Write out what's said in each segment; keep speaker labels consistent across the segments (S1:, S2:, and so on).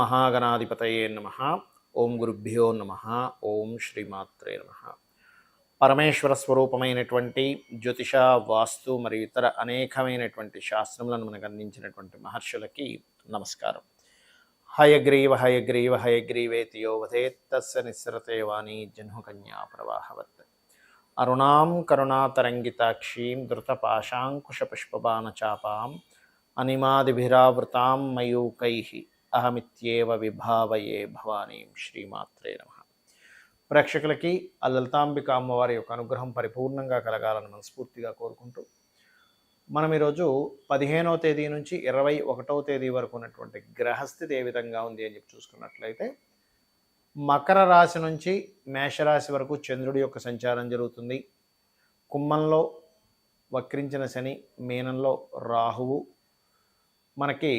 S1: మహాగణాధిపతయే నమః. ఓం గురుభ్యో నమః. ఓం శ్రీమాత్రే నమః. పరమేశ్వర స్వరూపమైనటువంటి జ్యోతిష, వాస్తు మరియు ఇతర అనేకమైనటువంటి శాస్త్రములను మనకు అందించినటువంటి మహర్షులకి నమస్కారం. హయగ్రీవ హయగ్రీవ హయగ్రీవేతి యో వదేత్ తస్య నిస్సరతే వాణి జహ్నుకన్యా ప్రవాహవత్. అరుణాం కరుణాతరంగితాక్షీం ధృతపాశాంకుశపుష్పబాణచాపాం అనిమాదిభిరావృతాం మయూకైః అహమిత్యేవ విభావయే భవానీం. శ్రీమాత్రే నమః. ప్రేక్షకులకి ఆ లలితాంబిక అమ్మవారి యొక్క అనుగ్రహం పరిపూర్ణంగా కలగాలని మనస్ఫూర్తిగా కోరుకుంటూ మనం ఈరోజు 15వ తేదీ నుంచి 21వ తేదీ వరకు ఉన్నటువంటి గ్రహస్థితి ఏ విధంగా ఉంది అని చెప్పి చూసుకున్నట్లయితే, మకర రాశి నుంచి మేషరాశి వరకు చంద్రుడి యొక్క సంచారం జరుగుతుంది. కుంభంలో వక్రించిన శని, మీనంలో రాహువు, మనకి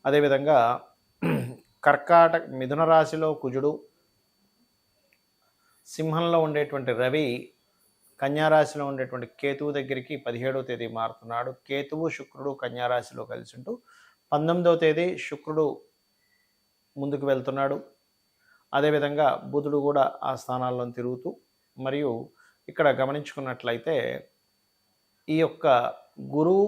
S1: అదేవిధంగా మిథున రాశిలో కుజుడు, సింహంలో ఉండేటువంటి రవి కన్యారాశిలో ఉండేటువంటి కేతువు దగ్గరికి 17వ తేదీ మారుతున్నాడు. కేతువు శుక్రుడు కన్యారాశిలో కలిసి ఉంటూ 19వ తేదీ శుక్రుడు ముందుకు వెళ్తున్నాడు. అదేవిధంగా బుధుడు కూడా ఆ స్థానాల్లో తిరుగుతూ, మరియు ఇక్కడ గమనించుకున్నట్లయితే ఈ యొక్క గురువు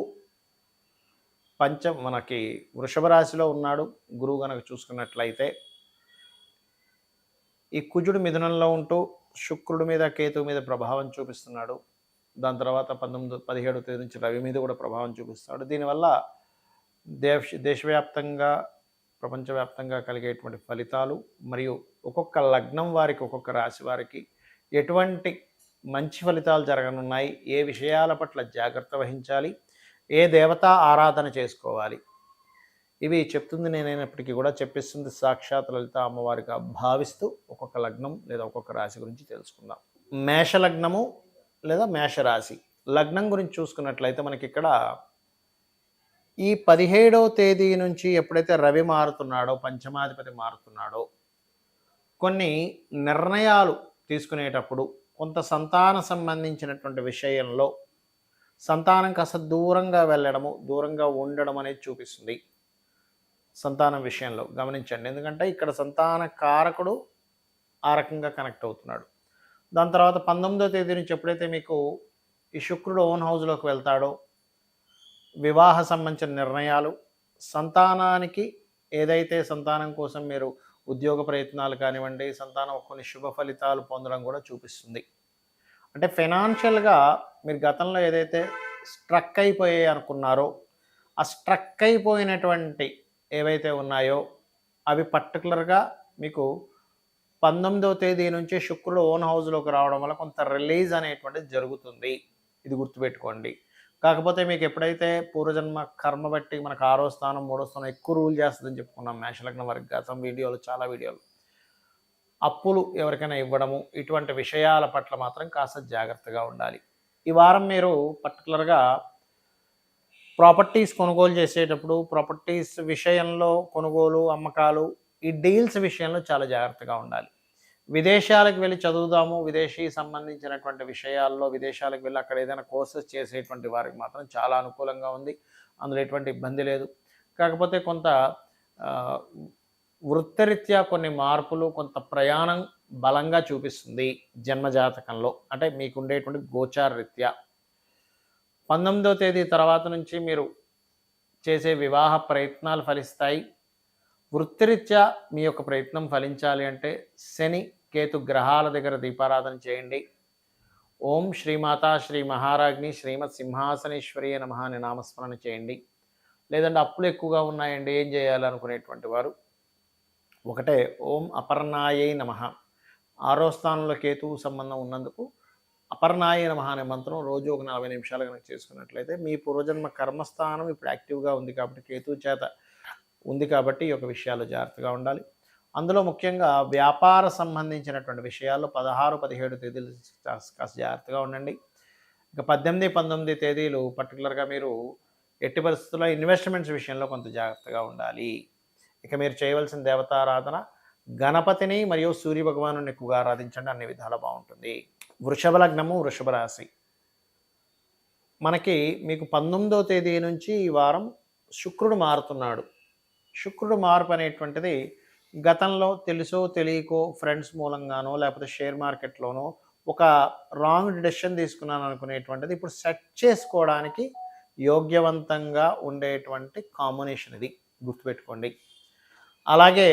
S1: మనకి వృషభ రాశిలో ఉన్నాడు. గురువు కనుక చూసుకున్నట్లయితే ఈ కుజుడు మిథునంలో ఉంటూ శుక్రుడి మీద కేతువు మీద ప్రభావం చూపిస్తున్నాడు. దాని తర్వాత 17వ తేదీ నుంచి రవి మీద కూడా ప్రభావం చూపిస్తున్నాడు. దీనివల్ల దేశవ్యాప్తంగా ప్రపంచవ్యాప్తంగా కలిగేటువంటి ఫలితాలు, మరియు ఒక్కొక్క లగ్నం వారికి, ఒక్కొక్క రాశి వారికి ఎటువంటి మంచి ఫలితాలు జరగనున్నాయి, ఏ విషయాల పట్ల జాగ్రత్త వహించాలి, ఏ దేవతా ఆరాధన చేసుకోవాలి, ఇవి చెప్తుంది నేనైనప్పటికీ కూడా చెప్పిస్తుంది సాక్షాత్ లలిత అమ్మవారిగా భావిస్తూ ఒక్కొక్క లగ్నం లేదా ఒక్కొక్క రాశి గురించి తెలుసుకుందాం. మేష లగ్నము లేదా మేషరాశి లగ్నం గురించి చూసుకున్నట్లయితే మనకి ఇక్కడ ఈ 17వ తేదీ నుంచి ఎప్పుడైతే రవి మారుతున్నాడో, పంచమాధిపతి మారుతున్నాడో, కొన్ని నిర్ణయాలు తీసుకునేటప్పుడు కొంత సంతాన సంబంధించినటువంటి విషయంలో సంతానం కాస్త దూరంగా వెళ్ళడము, దూరంగా ఉండడం అనేది చూపిస్తుంది. సంతానం విషయంలో గమనించండి, ఎందుకంటే ఇక్కడ సంతాన కారకుడు ఆ రకంగా కనెక్ట్ అవుతున్నాడు. దాని తర్వాత 19వ తేదీ నుంచి ఎప్పుడైతే మీకు ఈ శుక్రుడు ఓన్ హౌస్లోకి వెళ్తాడో, వివాహ సంబంధించిన నిర్ణయాలు, సంతానానికి ఏదైతే సంతానం కోసం మీరు ఉద్యోగ ప్రయత్నాలు కానివ్వండి, సంతానం కొన్ని శుభ ఫలితాలు పొందడం కూడా చూపిస్తుంది. అంటే ఫైనాన్షియల్గా మీరు గతంలో ఏదైతే స్ట్రక్ అయిపోయాయి అనుకున్నారో, ఆ స్ట్రక్ అయిపోయినటువంటి ఏవైతే ఉన్నాయో అవి పర్టికులర్గా మీకు 19వ తేదీ నుంచి శుక్రుడు ఓన్ హౌస్లోకి రావడం వల్ల కొంత రిలీజ్ అనేటువంటిది జరుగుతుంది. ఇది గుర్తుపెట్టుకోండి. కాకపోతే మీకు ఎప్పుడైతే పూర్వజన్మ కర్మ బట్టి మనకు 6వ స్థానం 3వ స్థానం ఎక్కువ రూల్ చేస్తుందని చెప్పుకున్నాం మేషలగ్నం వారికి గతం వీడియోలు, చాలా వీడియోలు. అప్పులు ఎవరికైనా ఇవ్వడము, ఇటువంటి విషయాల పట్ల మాత్రం కాస్త జాగ్రత్తగా ఉండాలి. ఈ వారం మీరు పర్టికులర్గా ప్రాపర్టీస్ కొనుగోలు చేసేటప్పుడు, ప్రాపర్టీస్ విషయంలో కొనుగోలు, అమ్మకాలు, ఈ డీల్స్ విషయంలో చాలా జాగ్రత్తగా ఉండాలి. విదేశాలకు వెళ్ళి చదువుదాము, విదేశీ సంబంధించినటువంటి విషయాల్లో విదేశాలకు వెళ్ళి అక్కడ ఏదైనా కోర్సెస్ చేసేటువంటి వారికి మాత్రం చాలా అనుకూలంగా ఉంది. అందులో ఎటువంటి ఇబ్బంది లేదు. కాకపోతే కొంత వృత్తిరీత్యా కొన్ని మార్పులు, కొంత ప్రయాణం బలంగా చూపిస్తుంది జన్మజాతకంలో, అంటే మీకు ఉండేటువంటి గోచార రీత్యా. 19వ తేదీ తర్వాత నుంచి మీరు చేసే వివాహ ప్రయత్నాలు ఫలిస్తాయి. వృత్తిరీత్యా మీ యొక్క ప్రయత్నం ఫలించాలి అంటే శని, కేతు గ్రహాల దగ్గర దీపారాధన చేయండి. ఓం శ్రీమాతా శ్రీ మహారాజ్ని శ్రీమత్ సింహాసనేశ్వరి నమః అని నామస్మరణ చేయండి. లేదంటే అప్పులు ఎక్కువగా ఉన్నాయండి, ఏం చేయాలనుకునేటువంటి వారు ఒకటే ఓం అపర్ణాయై నమః, 6వ స్థానంలో కేతువు సంబంధం ఉన్నందుకు అపర్ణాయ నమః అనే మంత్రం రోజు ఒక 40 నిమిషాలు కనుక చేసుకున్నట్లయితే మీ పూర్వజన్మ కర్మస్థానం ఇప్పుడు యాక్టివ్గా ఉంది కాబట్టి, కేతువు చేత ఉంది కాబట్టి ఈ యొక్క విషయాలు జాగ్రత్తగా ఉండాలి. అందులో ముఖ్యంగా వ్యాపార సంబంధించినటువంటి విషయాల్లో 16, 17 తేదీలు కాస్త జాగ్రత్తగా ఉండండి. ఇక 18, 19 తేదీలు పర్టికులర్గా మీరు ఎట్టి పరిస్థితుల్లో ఇన్వెస్ట్మెంట్స్ విషయంలో కొంత జాగ్రత్తగా ఉండాలి. ఇక మీరు చేయవలసిన దేవతారాధన గణపతిని మరియు సూర్య భగవాను ఎక్కువగా ఆరాధించండి, అన్ని విధాలా బాగుంటుంది. వృషభ లగ్నము, వృషభ రాశి మీకు 19వ తేదీ నుంచి ఈ వారం శుక్రుడు మారుతున్నాడు. శుక్రుడు మార్పు అనేటువంటిది గతంలో తెలుసో తెలియకో ఫ్రెండ్స్ మూలంగానో లేకపోతే షేర్ మార్కెట్లోనో ఒక రాంగ్ డెసిషన్ తీసుకున్నాను అనుకునేటువంటిది ఇప్పుడు సెట్ చేసుకోవడానికి యోగ్యవంతంగా ఉండేటువంటి కాంబినేషన్ ఇది, గుర్తుపెట్టుకోండి. అలాగే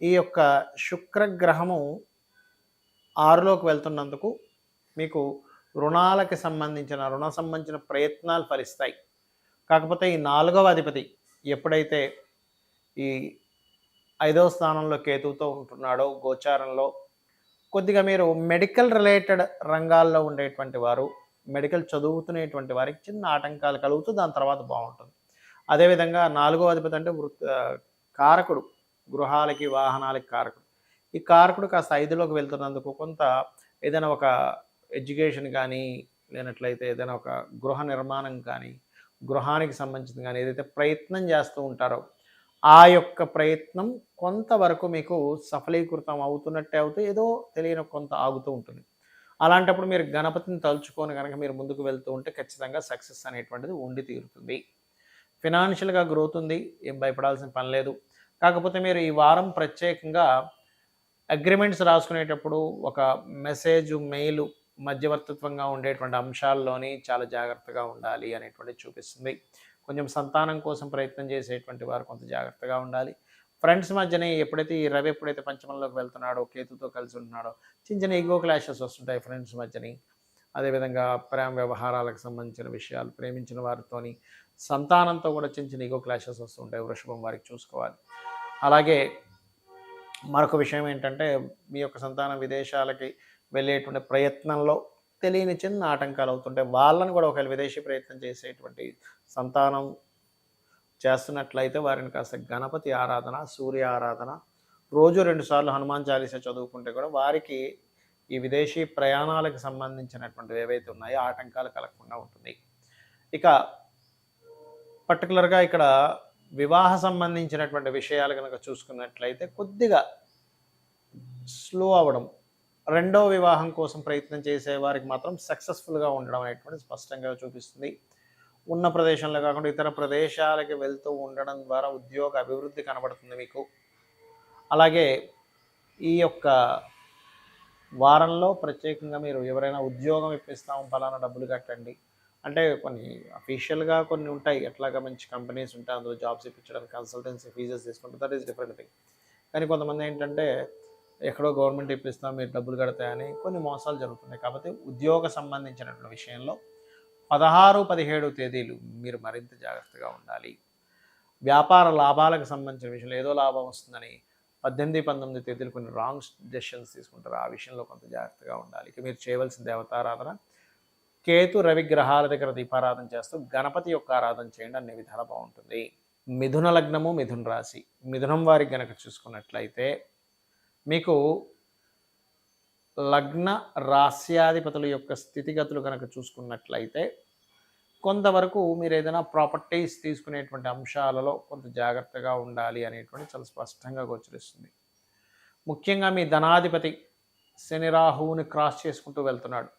S1: ఈ యొక్క శుక్రగ్రహము 6లోకి వెళ్తున్నందుకు మీకు రుణాలకి సంబంధించిన ప్రయత్నాలు ఫలిస్తాయి. కాకపోతే ఈ 4వ అధిపతి ఎప్పుడైతే ఈ 5వ స్థానంలో కేతువుతో ఉంటున్నాడో గోచారంలో, కొద్దిగా మీరు మెడికల్ రిలేటెడ్ రంగాల్లో ఉండేటువంటి వారు, మెడికల్ చదువుతునేటువంటి వారికి చిన్న ఆటంకాలు కలుగుతూ దాని తర్వాత బాగుంటుంది. అదేవిధంగా 4వ అధిపతి అంటే కారకుడు, గృహాలకి వాహనాలకి కారకుడు. ఈ కారకుడు కాస్త 5లోకి వెళ్తున్నందుకు కొంత ఏదైనా ఒక ఎడ్యుకేషన్ కానీ, లేనట్లయితే ఏదైనా ఒక గృహ నిర్మాణం కానీ, గృహానికి సంబంధించింది కానీ ఏదైతే ప్రయత్నం చేస్తూ ఉంటారో ఆ యొక్క ప్రయత్నం కొంతవరకు మీకు సఫలీకృతం అవుతున్నట్టే అవుతూ ఏదో తెలియని కొంత ఆగుతూ ఉంటుంది. అలాంటప్పుడు మీరు గణపతిని తలుచుకొని కనుక మీరు ముందుకు వెళ్తూ ఉంటే ఖచ్చితంగా సక్సెస్ అనేటువంటిది ఉండి తీరుతుంది. ఫినాన్షియల్గా గ్రోత్ ఉంది, ఏం భయపడాల్సిన పని లేదు. కాకపోతే మీరు ఈ వారం ప్రత్యేకంగా అగ్రిమెంట్స్ రాసుకునేటప్పుడు ఒక మెయిల్ మధ్యవర్తిత్వంగా ఉండేటువంటి అంశాల్లోని చాలా జాగ్రత్తగా ఉండాలి అనేటువంటిది చూపిస్తుంది. కొంచెం సంతానం కోసం ప్రయత్నం చేసేటువంటి వారు కొంత జాగ్రత్తగా ఉండాలి. ఫ్రెండ్స్ మధ్యనే ఎప్పుడైతే ఈ రవి ఎప్పుడైతే పంచమంలోకి వెళ్తున్నాడో కేతుతో కలిసి ఉంటున్నాడో చిన్న చిన్న ఈగో క్లాషెస్ వస్తుంటాయి ఫ్రెండ్స్ మధ్యని. అదేవిధంగా ప్రేమ వ్యవహారాలకు సంబంధించిన విషయాలు, ప్రేమించిన వారితోని సంతానంతో కూడా చిన్న చిన్న ఈగో క్లాషెస్ వస్తుంటాయి. వృషభం వారికి చూసుకోవాలి. అలాగే మరొక విషయం ఏంటంటే మీ యొక్క సంతానం విదేశాలకి వెళ్ళేటువంటి ప్రయత్నంలో తెలియని చిన్న ఆటంకాలు అవుతుంటాయి. వాళ్ళని కూడా ఒకవేళ విదేశీ ప్రయత్నం చేసేటువంటి సంతానం చేస్తున్నట్లయితే వారిని కాస్త గణపతి ఆరాధన, సూర్య ఆరాధన, రోజు 2 సార్లు హనుమాన్ చాలీసా చదువుకుంటే కూడా వారికి ఈ విదేశీ ప్రయాణాలకు సంబంధించినటువంటివి ఏవైతే ఉన్నాయో ఆటంకాలు కలగకుండా ఉంటుంది. ఇక పర్టికులర్గా ఇక్కడ వివాహ సంబంధించినటువంటి విషయాలు కనుక చూసుకున్నట్లయితే కొద్దిగా స్లో అవ్వడం, రెండవ వివాహం కోసం ప్రయత్నం చేసే వారికి మాత్రం సక్సెస్ఫుల్గా ఉండడం అనేటువంటి స్పష్టంగా చూపిస్తుంది. ఉన్న ప్రదేశంలో కాకుండా ఇతర ప్రదేశాలకి వెళ్తూ ఉండడం ద్వారా ఉద్యోగ అభివృద్ధి కనబడుతుంది మీకు. అలాగే ఈ యొక్క వారంలో ప్రత్యేకంగా మీరు ఎవరైనా ఉద్యోగం ఇప్పిస్తాము ఫలానా డబ్బులు కట్టండి అంటే కొన్ని అఫీషియల్గా కొన్ని ఉంటాయి, ఎట్లాగా మంచి కంపెనీస్ ఉంటాయి అందులో జాబ్స్ ఇప్పించడానికి కన్సల్టెన్సీ ఫీజెస్ తీసుకుంటారు, దట్ ఈస్ డిఫరెంట్ థింగ్. కానీ కొంతమంది ఏంటంటే ఎక్కడో గవర్నమెంట్ ఇప్పిస్తాం మీరు డబ్బులు కడతాయని కొన్ని మోసాలు జరుగుతున్నాయి. కాబట్టి ఉద్యోగ సంబంధించినటువంటి విషయంలో 16, 17 తేదీలు మీరు మరింత జాగ్రత్తగా ఉండాలి. వ్యాపార లాభాలకు సంబంధించిన విషయంలో ఏదో లాభం వస్తుందని 18, 19 తేదీలు కొన్ని రాంగ్ డెసిషన్స్ తీసుకుంటారు. ఆ విషయంలో కొంత జాగ్రత్తగా ఉండాలి. ఇక మీరు చేయవలసిన దేవతారాధన కేతు, రవి గ్రహాల దగ్గర దీపారాధన చేస్తూ గణపతి యొక్క ఆరాధన చేయండి, అన్ని విధాలా బాగుంటుంది. మిథున లగ్నము, మిథున రాశి, మిథునం వారికి గనక చూసుకున్నట్లయితే మీకు లగ్న రాశ్యాధిపతుల యొక్క స్థితిగతులు కనుక చూసుకున్నట్లయితే కొంతవరకు మీరు ఏదైనా ప్రాపర్టీస్ తీసుకునేటువంటి అంశాలలో కొంత జాగ్రత్తగా ఉండాలి అనేటువంటి చాలా స్పష్టంగా గోచరిస్తుంది. ముఖ్యంగా మీ ధనాధిపతి శని రాహువుని క్రాస్ చేసుకుంటూ వెళ్తున్నాడు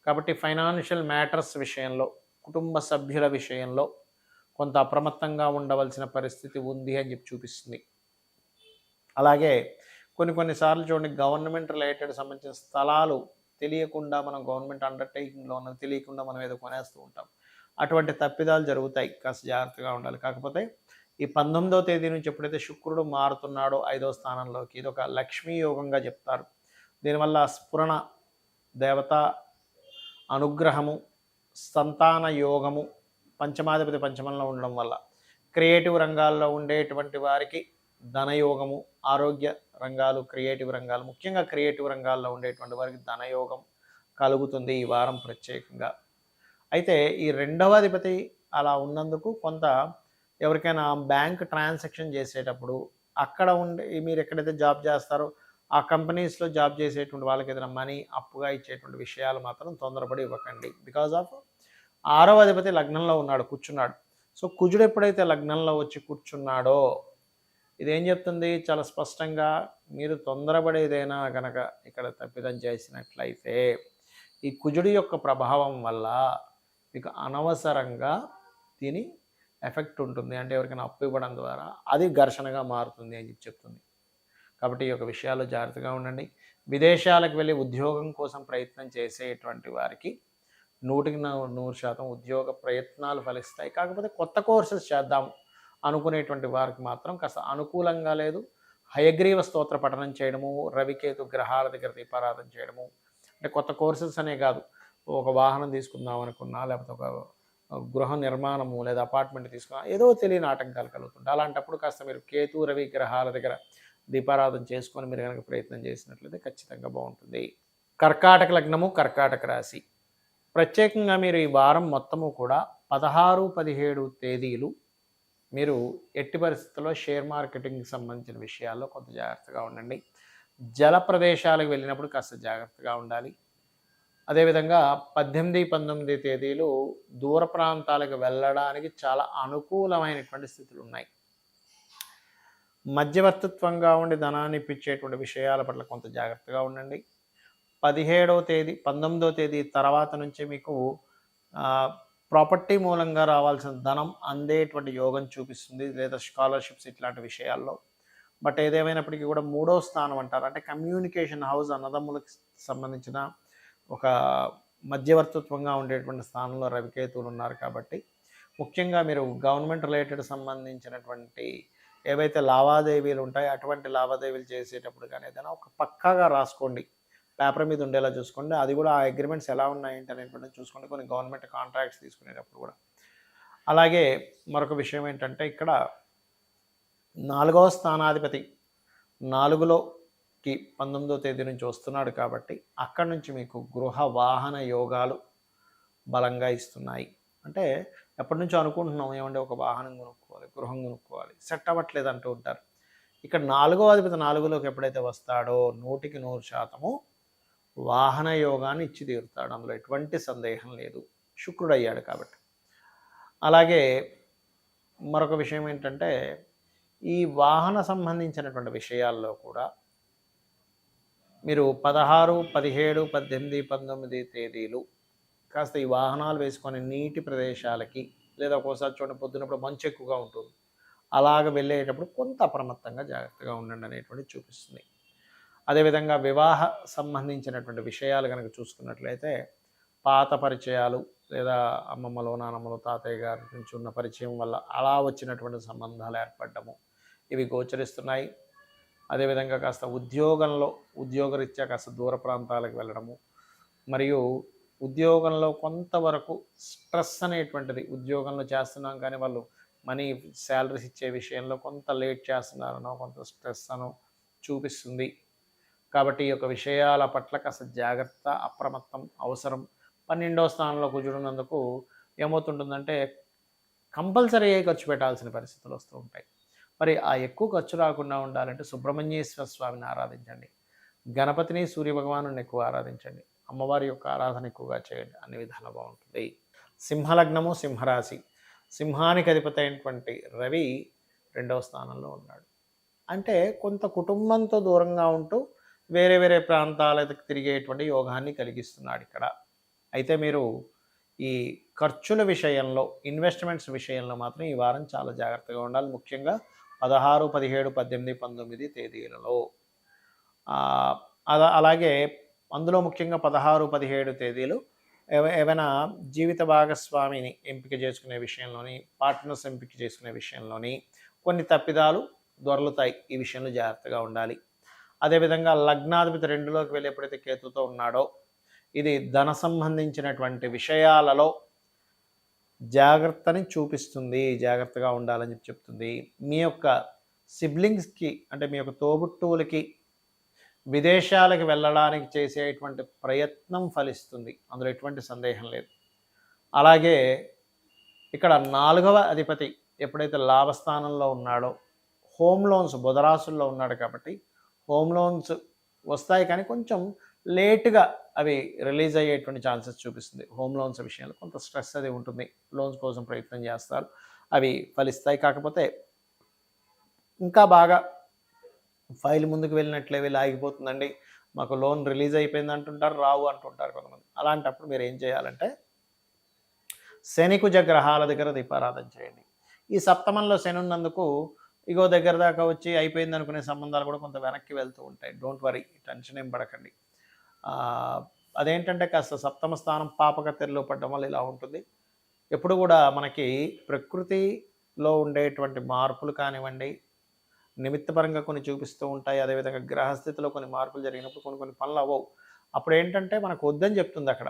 S1: కాబట్టి ఫైనాన్షియల్ మ్యాటర్స్ విషయంలో, కుటుంబ సభ్యుల విషయంలో కొంత అప్రమత్తంగా ఉండవలసిన పరిస్థితి ఉంది అని చెప్పి చూపిస్తుంది. అలాగే కొన్నిసార్లు చూడండి గవర్నమెంట్ రిలేటెడ్ సంబంధించిన స్థలాలు తెలియకుండా మనం గవర్నమెంట్ అండర్టేకింగ్లో ఉన్నది తెలియకుండా మనం ఏదో కొనేస్తూ ఉంటాం. అటువంటి తప్పిదాలు జరుగుతాయి, కాస్త జాగ్రత్తగా ఉండాలి. కాకపోతే ఈ 19వ తేదీ నుంచి ఎప్పుడైతే శుక్రుడు మారుతున్నాడో 5వ స్థానంలోకి, ఇది ఒక లక్ష్మీ యోగంగా చెప్తారు. దీనివల్ల స్ఫురణ, దేవత అనుగ్రహము, సంతాన యోగము, పంచమాధిపతి పంచమంలో ఉండడం వల్ల క్రియేటివ్ రంగాల్లో ఉండేటువంటి వారికి ధనయోగము, ఆరోగ్య రంగాలు, క్రియేటివ్ రంగాలు, ముఖ్యంగా క్రియేటివ్ రంగాల్లో ఉండేటువంటి వారికి ధనయోగం కలుగుతుంది ఈ వారం ప్రత్యేకంగా. అయితే ఈ 2వ అధిపతి అలా ఉన్నందుకు కొంత ఎవరికైనా బ్యాంక్ ట్రాన్సాక్షన్ చేసేటప్పుడు అక్కడ ఉండే మీరు ఎక్కడైతే జాబ్ చేస్తారో ఆ కంపెనీస్లో జాబ్ చేసేటువంటి వాళ్ళకి ఏదైనా మనీ అప్పుగా ఇచ్చేటువంటి విషయాలు మాత్రం తొందరపడి ఇవ్వకండి. బికాజ్ ఆఫ్ 6వ అధిపతి లగ్నంలో ఉన్నాడు, కూర్చున్నాడు. సో కుజుడు ఎప్పుడైతే లగ్నంలో వచ్చి కూర్చున్నాడో ఇదేం చెప్తుంది చాలా స్పష్టంగా, మీరు తొందరపడేదైనా కనుక ఇక్కడ తప్పిదం చేసినట్లయితే ఈ కుజుడి యొక్క ప్రభావం వల్ల మీకు అనవసరంగా దీని ఎఫెక్ట్ ఉంటుంది. అంటే ఎవరికైనా అప్పు ఇవ్వడం ద్వారా అది ఘర్షణగా మారుతుంది అని చెప్తుంది. కాబట్టి ఈ యొక్క విషయాల్లో జాగ్రత్తగా ఉండండి. విదేశాలకు వెళ్ళి ఉద్యోగం కోసం ప్రయత్నం చేసేటువంటి వారికి 100% ఉద్యోగ ప్రయత్నాలు ఫలిస్తాయి. కాకపోతే కొత్త కోర్సెస్ చేద్దాం అనుకునేటువంటి వారికి మాత్రం కాస్త అనుకూలంగా లేదు. హయగ్రీవ స్తోత్ర పఠనం చేయడము, రవికేతు గ్రహాల దగ్గర దీపారాధన చేయడము, అంటే కొత్త కోర్సెస్ అనే కాదు, ఒక వాహనం తీసుకుందాం అనుకున్నా, లేకపోతే ఒక గృహ నిర్మాణము లేదా అపార్ట్మెంట్ తీసుకున్నా ఏదో తెలియని ఆటంకాలు కలుగుతుంటాయి. అలాంటప్పుడు కాస్త మీరు కేతు రవి గ్రహాల దగ్గర దీపారాధన చేసుకొని మీరు కనుక ప్రయత్నం చేసినట్లయితే ఖచ్చితంగా బాగుంటుంది. కర్కాటక లగ్నము, కర్కాటక రాశి. ప్రత్యేకంగా మీరు ఈ వారం మొత్తము కూడా 16, 17 తేదీలు మీరు ఎట్టి పరిస్థితుల్లో షేర్ మార్కెటింగ్కి సంబంధించిన విషయాల్లో కొంత జాగ్రత్తగా ఉండండి. జల ప్రదేశాలకు వెళ్ళినప్పుడు కాస్త జాగ్రత్తగా ఉండాలి. అదేవిధంగా 18, 19 తేదీలు దూర ప్రాంతాలకు వెళ్ళడానికి చాలా అనుకూలమైనటువంటి స్థితులు ఉన్నాయి. మధ్యవర్తిత్వంగా ఉండి ధనాన్ని ఇప్పించేటువంటి విషయాల పట్ల కొంత జాగ్రత్తగా ఉండండి. 17వ తేదీ 19వ తేదీ తర్వాత నుంచి మీకు ప్రాపర్టీ మూలంగా రావాల్సిన ధనం అందేటువంటి యోగం చూపిస్తుంది, లేదా స్కాలర్షిప్స్ ఇట్లాంటి విషయాల్లో. బట్ ఏదేమైనప్పటికీ కూడా 3వ స్థానం అంటారు, అంటే కమ్యూనికేషన్ హౌస్, అన్నదమ్ములకు సంబంధించిన ఒక మధ్యవర్తిత్వంగా ఉండేటువంటి స్థానంలో రవికేతువులు ఉన్నారు. కాబట్టి ముఖ్యంగా మీరు గవర్నమెంట్ రిలేటెడ్ సంబంధించినటువంటి ఏవైతే లావాదేవీలు ఉంటాయో అటువంటి లావాదేవీలు చేసేటప్పుడు కానీ ఏదైనా ఒక పక్కాగా రాసుకోండి, పేపర్ మీద ఉండేలా చూసుకోండి. అది కూడా ఆ అగ్రిమెంట్స్ ఎలా ఉన్నాయంటే అనేటువంటి చూసుకోండి, కొన్ని గవర్నమెంట్ కాంట్రాక్ట్స్ తీసుకునేటప్పుడు కూడా. అలాగే మరొక విషయం ఏంటంటే ఇక్కడ 4వ స్థానాధిపతి 4లోకి 19వ తేదీ నుంచి వస్తున్నాడు. కాబట్టి అక్కడి నుంచి మీకు గృహ వాహన యోగాలు బలంగా ఇస్తున్నాయి. అంటే ఎప్పటి నుంచో అనుకుంటున్నాం, ఏమంటే ఒక వాహనం కొనుక్కోవాలి, గృహం కొనుక్కోవాలి, సెట్ అవ్వట్లేదు అంటూ ఉంటారు. ఇక్కడ 4వ అధిపతి 4లోకి ఎప్పుడైతే వస్తాడో 100% వాహన యోగాన్ని ఇచ్చి తీరుతాడు, అందులో ఎటువంటి సందేహం లేదు. శుక్రుడు అయ్యాడు కాబట్టి. అలాగే మరొక విషయం ఏంటంటే ఈ వాహన సంబంధించినటువంటి విషయాల్లో కూడా మీరు 16, 17, 18, 19 తేదీలు కాస్త ఈ వాహనాలు వేసుకొని నీటి ప్రదేశాలకి, లేదా ఒక్కోసారి చూడండి పొద్దున్నప్పుడు మంచు ఎక్కువగా ఉంటుంది, అలాగ వెళ్ళేటప్పుడు కొంత అప్రమత్తంగా జాగ్రత్తగా ఉండండి అనేటువంటి చూపిస్తుంది. అదేవిధంగా వివాహ సంబంధించినటువంటి విషయాలు కనుక చూసుకున్నట్లయితే పాత పరిచయాలు, లేదా అమ్మమ్మలో, నానమ్మలో, తాతయ్య గారి నుంచి ఉన్న పరిచయం వల్ల అలా వచ్చినటువంటి సంబంధాలు ఏర్పడము ఇవి గోచరిస్తున్నాయి. అదేవిధంగా కాస్త ఉద్యోగరీత్యా కాస్త దూర ప్రాంతాలకు వెళ్ళడము, మరియు ఉద్యోగంలో కొంతవరకు స్ట్రెస్ అనేటువంటిది, ఉద్యోగంలో చేస్తున్నాం కానీ వాళ్ళు మనీ శాలరీస్ ఇచ్చే విషయంలో కొంత లేట్ చేస్తున్నారనో, కొంత స్ట్రెస్ అనో చూపిస్తుంది. కాబట్టి ఈ యొక్క విషయాల పట్ల కాస్త జాగ్రత్త, అప్రమత్తం అవసరం. 12వ స్థానంలో కుజుడున్నందుకు ఏమవుతుంటుందంటే కంపల్సరీ ఖర్చు పెట్టాల్సిన పరిస్థితులు వస్తూ ఉంటాయి. మరి ఆ ఎక్కువ ఖర్చు రాకుండా ఉండాలంటే సుబ్రహ్మణ్యేశ్వర స్వామిని ఆరాధించండి, గణపతిని, సూర్యభగవాను ఎక్కువ ఆరాధించండి, అమ్మవారి యొక్క ఆరాధన ఎక్కువగా చేయండి, అన్ని విధాలా బాగుంటుంది. సింహలగ్నము, సింహరాశి. సింహానికి అధిపతి అయినటువంటి రవి 2వ స్థానంలో ఉన్నాడు. అంటే కొంత కుటుంబంతో దూరంగా ఉంటూ వేరే వేరే ప్రాంతాలకు తిరిగేటువంటి యోగాన్ని కలిగిస్తున్నాడు ఇక్కడ. అయితే మీరు ఈ ఖర్చుల విషయంలో, ఇన్వెస్ట్మెంట్స్ విషయంలో మాత్రం ఈ వారం చాలా జాగ్రత్తగా ఉండాలి. ముఖ్యంగా 16, 17, 18, 19 తేదీలలో. అలాగే అందులో ముఖ్యంగా 16, 17 తేదీలు ఏవైనా జీవిత భాగస్వామిని ఎంపిక చేసుకునే విషయంలోని, పార్ట్నర్స్ ఎంపిక చేసుకునే విషయంలోని కొన్ని తప్పిదాలు దొరలుతాయి. ఈ విషయంలో జాగ్రత్తగా ఉండాలి. అదేవిధంగా లగ్నాధిపతి 2లోకి వెళ్ళి ఎప్పుడైతే కేతుతో ఉన్నాడో ఇది ధన సంబంధించినటువంటి విషయాలలో జాగ్రత్తని చూపిస్తుంది, జాగ్రత్తగా ఉండాలని చెప్తుంది. మీ యొక్క సిబ్లింగ్స్కి, అంటే మీ యొక్క తోబుట్టువులకి విదేశాలకు వెళ్ళడానికి చేసేటువంటి ప్రయత్నం ఫలిస్తుంది, అందులో ఎటువంటి సందేహం లేదు. అలాగే ఇక్కడ 4వ అధిపతి ఎప్పుడైతే లాభస్థానంలో ఉన్నాడో హోమ్ లోన్స్, బుధరాశుల్లో ఉన్నాడు కాబట్టి హోమ్ లోన్స్ వస్తాయి, కానీ కొంచెం లేటుగా అవి రిలీజ్ అయ్యేటువంటి ఛాన్సెస్ చూపిస్తుంది. హోమ్ లోన్స్ విషయంలో కొంత స్ట్రెస్ అది ఉంటుంది, లోన్స్ కోసం ప్రయత్నం చేస్తారు, అవి ఫలిస్తాయి. కాకపోతే ఇంకా బాగా ఫైల్ ముందుకు వెళ్ళినట్లే వెళ్ళి ఆగిపోతుందండి, మాకు లోన్ రిలీజ్ అయిపోయింది అంటుంటారు, రావు అంటుంటారు కొంతమంది. అలాంటప్పుడు మీరు ఏం చేయాలంటే శని కుజ గ్రహాల దగ్గర దీపారాధన చేయండి. ఈ సప్తమంలో శని ఉన్నందుకు ఇగో దగ్గర దాకా వచ్చి అయిపోయింది అనుకునే సంబంధాలు కూడా కొంత వెనక్కి వెళ్తూ ఉంటాయి. డోంట్ వరీ, టెన్షన్ ఏం పడకండి. అదేంటంటే కాస్త సప్తమ స్థానం పాపకత్తెరలో పడడం వల్ల ఇలా ఉంటుంది. ఎప్పుడు కూడా మనకి ప్రకృతిలో ఉండేటువంటి మార్పులు కానివ్వండి, నిమిత్తపరంగా కొన్ని చూపిస్తూ ఉంటాయి. అదేవిధంగా గ్రహస్థితిలో కొన్ని మార్పులు జరిగినప్పుడు కొన్ని కొన్ని పనులు అవ్వవు. అప్పుడు ఏంటంటే మనకు వద్దని చెప్తుంది అక్కడ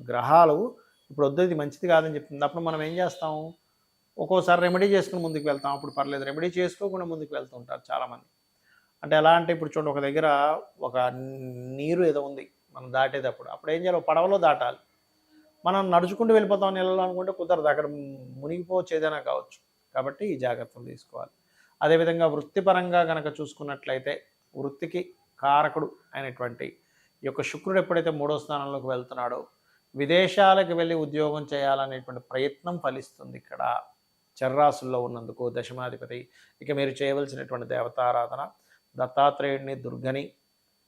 S1: గ్రహాలు. ఇప్పుడు వద్దు, ఇది మంచిది కాదని చెప్తుంది. అప్పుడు మనం ఏం చేస్తాం, ఒక్కోసారి రెమెడీ చేసుకుని ముందుకు వెళ్తాం. అప్పుడు పర్లేదు, రెమెడీ చేసుకోకుండా ముందుకు వెళ్తూ ఉంటారు చాలామంది. అంటే ఎలా అంటే ఇప్పుడు చూడండి, ఒక దగ్గర ఒక నీరు ఏదో ఉంది, మనం దాటేటప్పుడు అప్పుడు ఏం చేయాలి, పడవలో దాటాలి. మనం నడుచుకుంటూ వెళ్ళిపోతాం నీళ్ళలో అనుకుంటే కుదరదు, అక్కడ మునిగిపోవచ్చు, ఏదైనా కావచ్చు. కాబట్టి ఈ జాగ్రత్తలు తీసుకోవాలి. అదేవిధంగా వృత్తిపరంగా కనుక చూసుకున్నట్లయితే వృత్తికి కారకుడు అయినటువంటి ఈ యొక్క శుక్రుడు ఎప్పుడైతే 3వ స్థానంలోకి వెళ్తున్నాడో విదేశాలకు వెళ్ళి ఉద్యోగం చేయాలనేటువంటి ప్రయత్నం ఫలిస్తుంది. ఇక్కడ చర్రాసుల్లో ఉన్నందుకు దశమాధిపతి. ఇక మీరు చేయవలసినటువంటి దేవతారాధన దత్తాత్రేయుడిని, దుర్గని,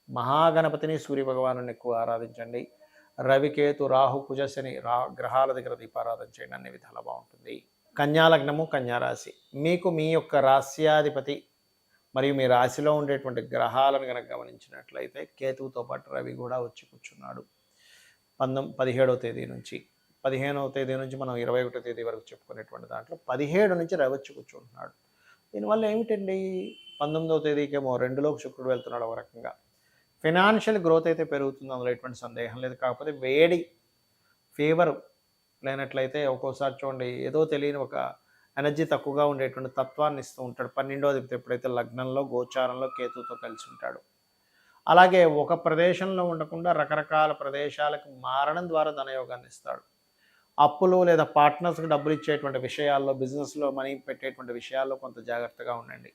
S1: మహాగణపతిని, సూర్యభగవాను ఎక్కువ ఆరాధించండి. రవికేతు రాహు కుజ శని గ్రహాల దగ్గర దీపారాధన చేయండి, అన్ని విధాలా బాగుంటుంది. కన్యాలగ్నము, కన్యారాశి. మీకు మీ యొక్క రాశ్యాధిపతి మరియు మీ రాశిలో ఉండేటువంటి గ్రహాలను కనుక గమనించినట్లయితే కేతువుతో పాటు రవి కూడా వచ్చి కూర్చున్నాడు. 17వ తేదీ నుంచి 15వ తేదీ నుంచి మనం 21వ తేదీ వరకు చెప్పుకునేటువంటి దాంట్లో 17 నుంచి రవి వచ్చి కూర్చుంటున్నాడు. దీనివల్ల ఏమిటండి, 19వ తేదీకేమో 2లోకి శుక్రుడు వెళ్తున్నాడు. ఒక రకంగా ఫినాన్షియల్ గ్రోత్ అయితే పెరుగుతుంది, అందులో ఎటువంటి సందేహం లేదు. కాకపోతే వేడి ఫీవర్ లేనట్లయితే ఒక్కోసారి చూడండి ఏదో తెలియని ఒక ఎనర్జీ తక్కువగా ఉండేటువంటి తత్వాన్ని ఇస్తూ ఉంటాడు. 12వ అధిపతి ఎప్పుడైతే లగ్నంలో గోచారంలో కేతుతో కలిసి ఉంటాడు. అలాగే ఒక ప్రదేశంలో ఉండకుండా రకరకాల ప్రదేశాలకు మారడం ద్వారా ధనయోగాన్ని ఇస్తాడు. అప్పులు లేదా పార్ట్నర్స్కి డబ్బులు ఇచ్చేటువంటి విషయాల్లో, బిజినెస్లో మనీ పెట్టేటువంటి విషయాల్లో కొంత జాగ్రత్తగా ఉండండి.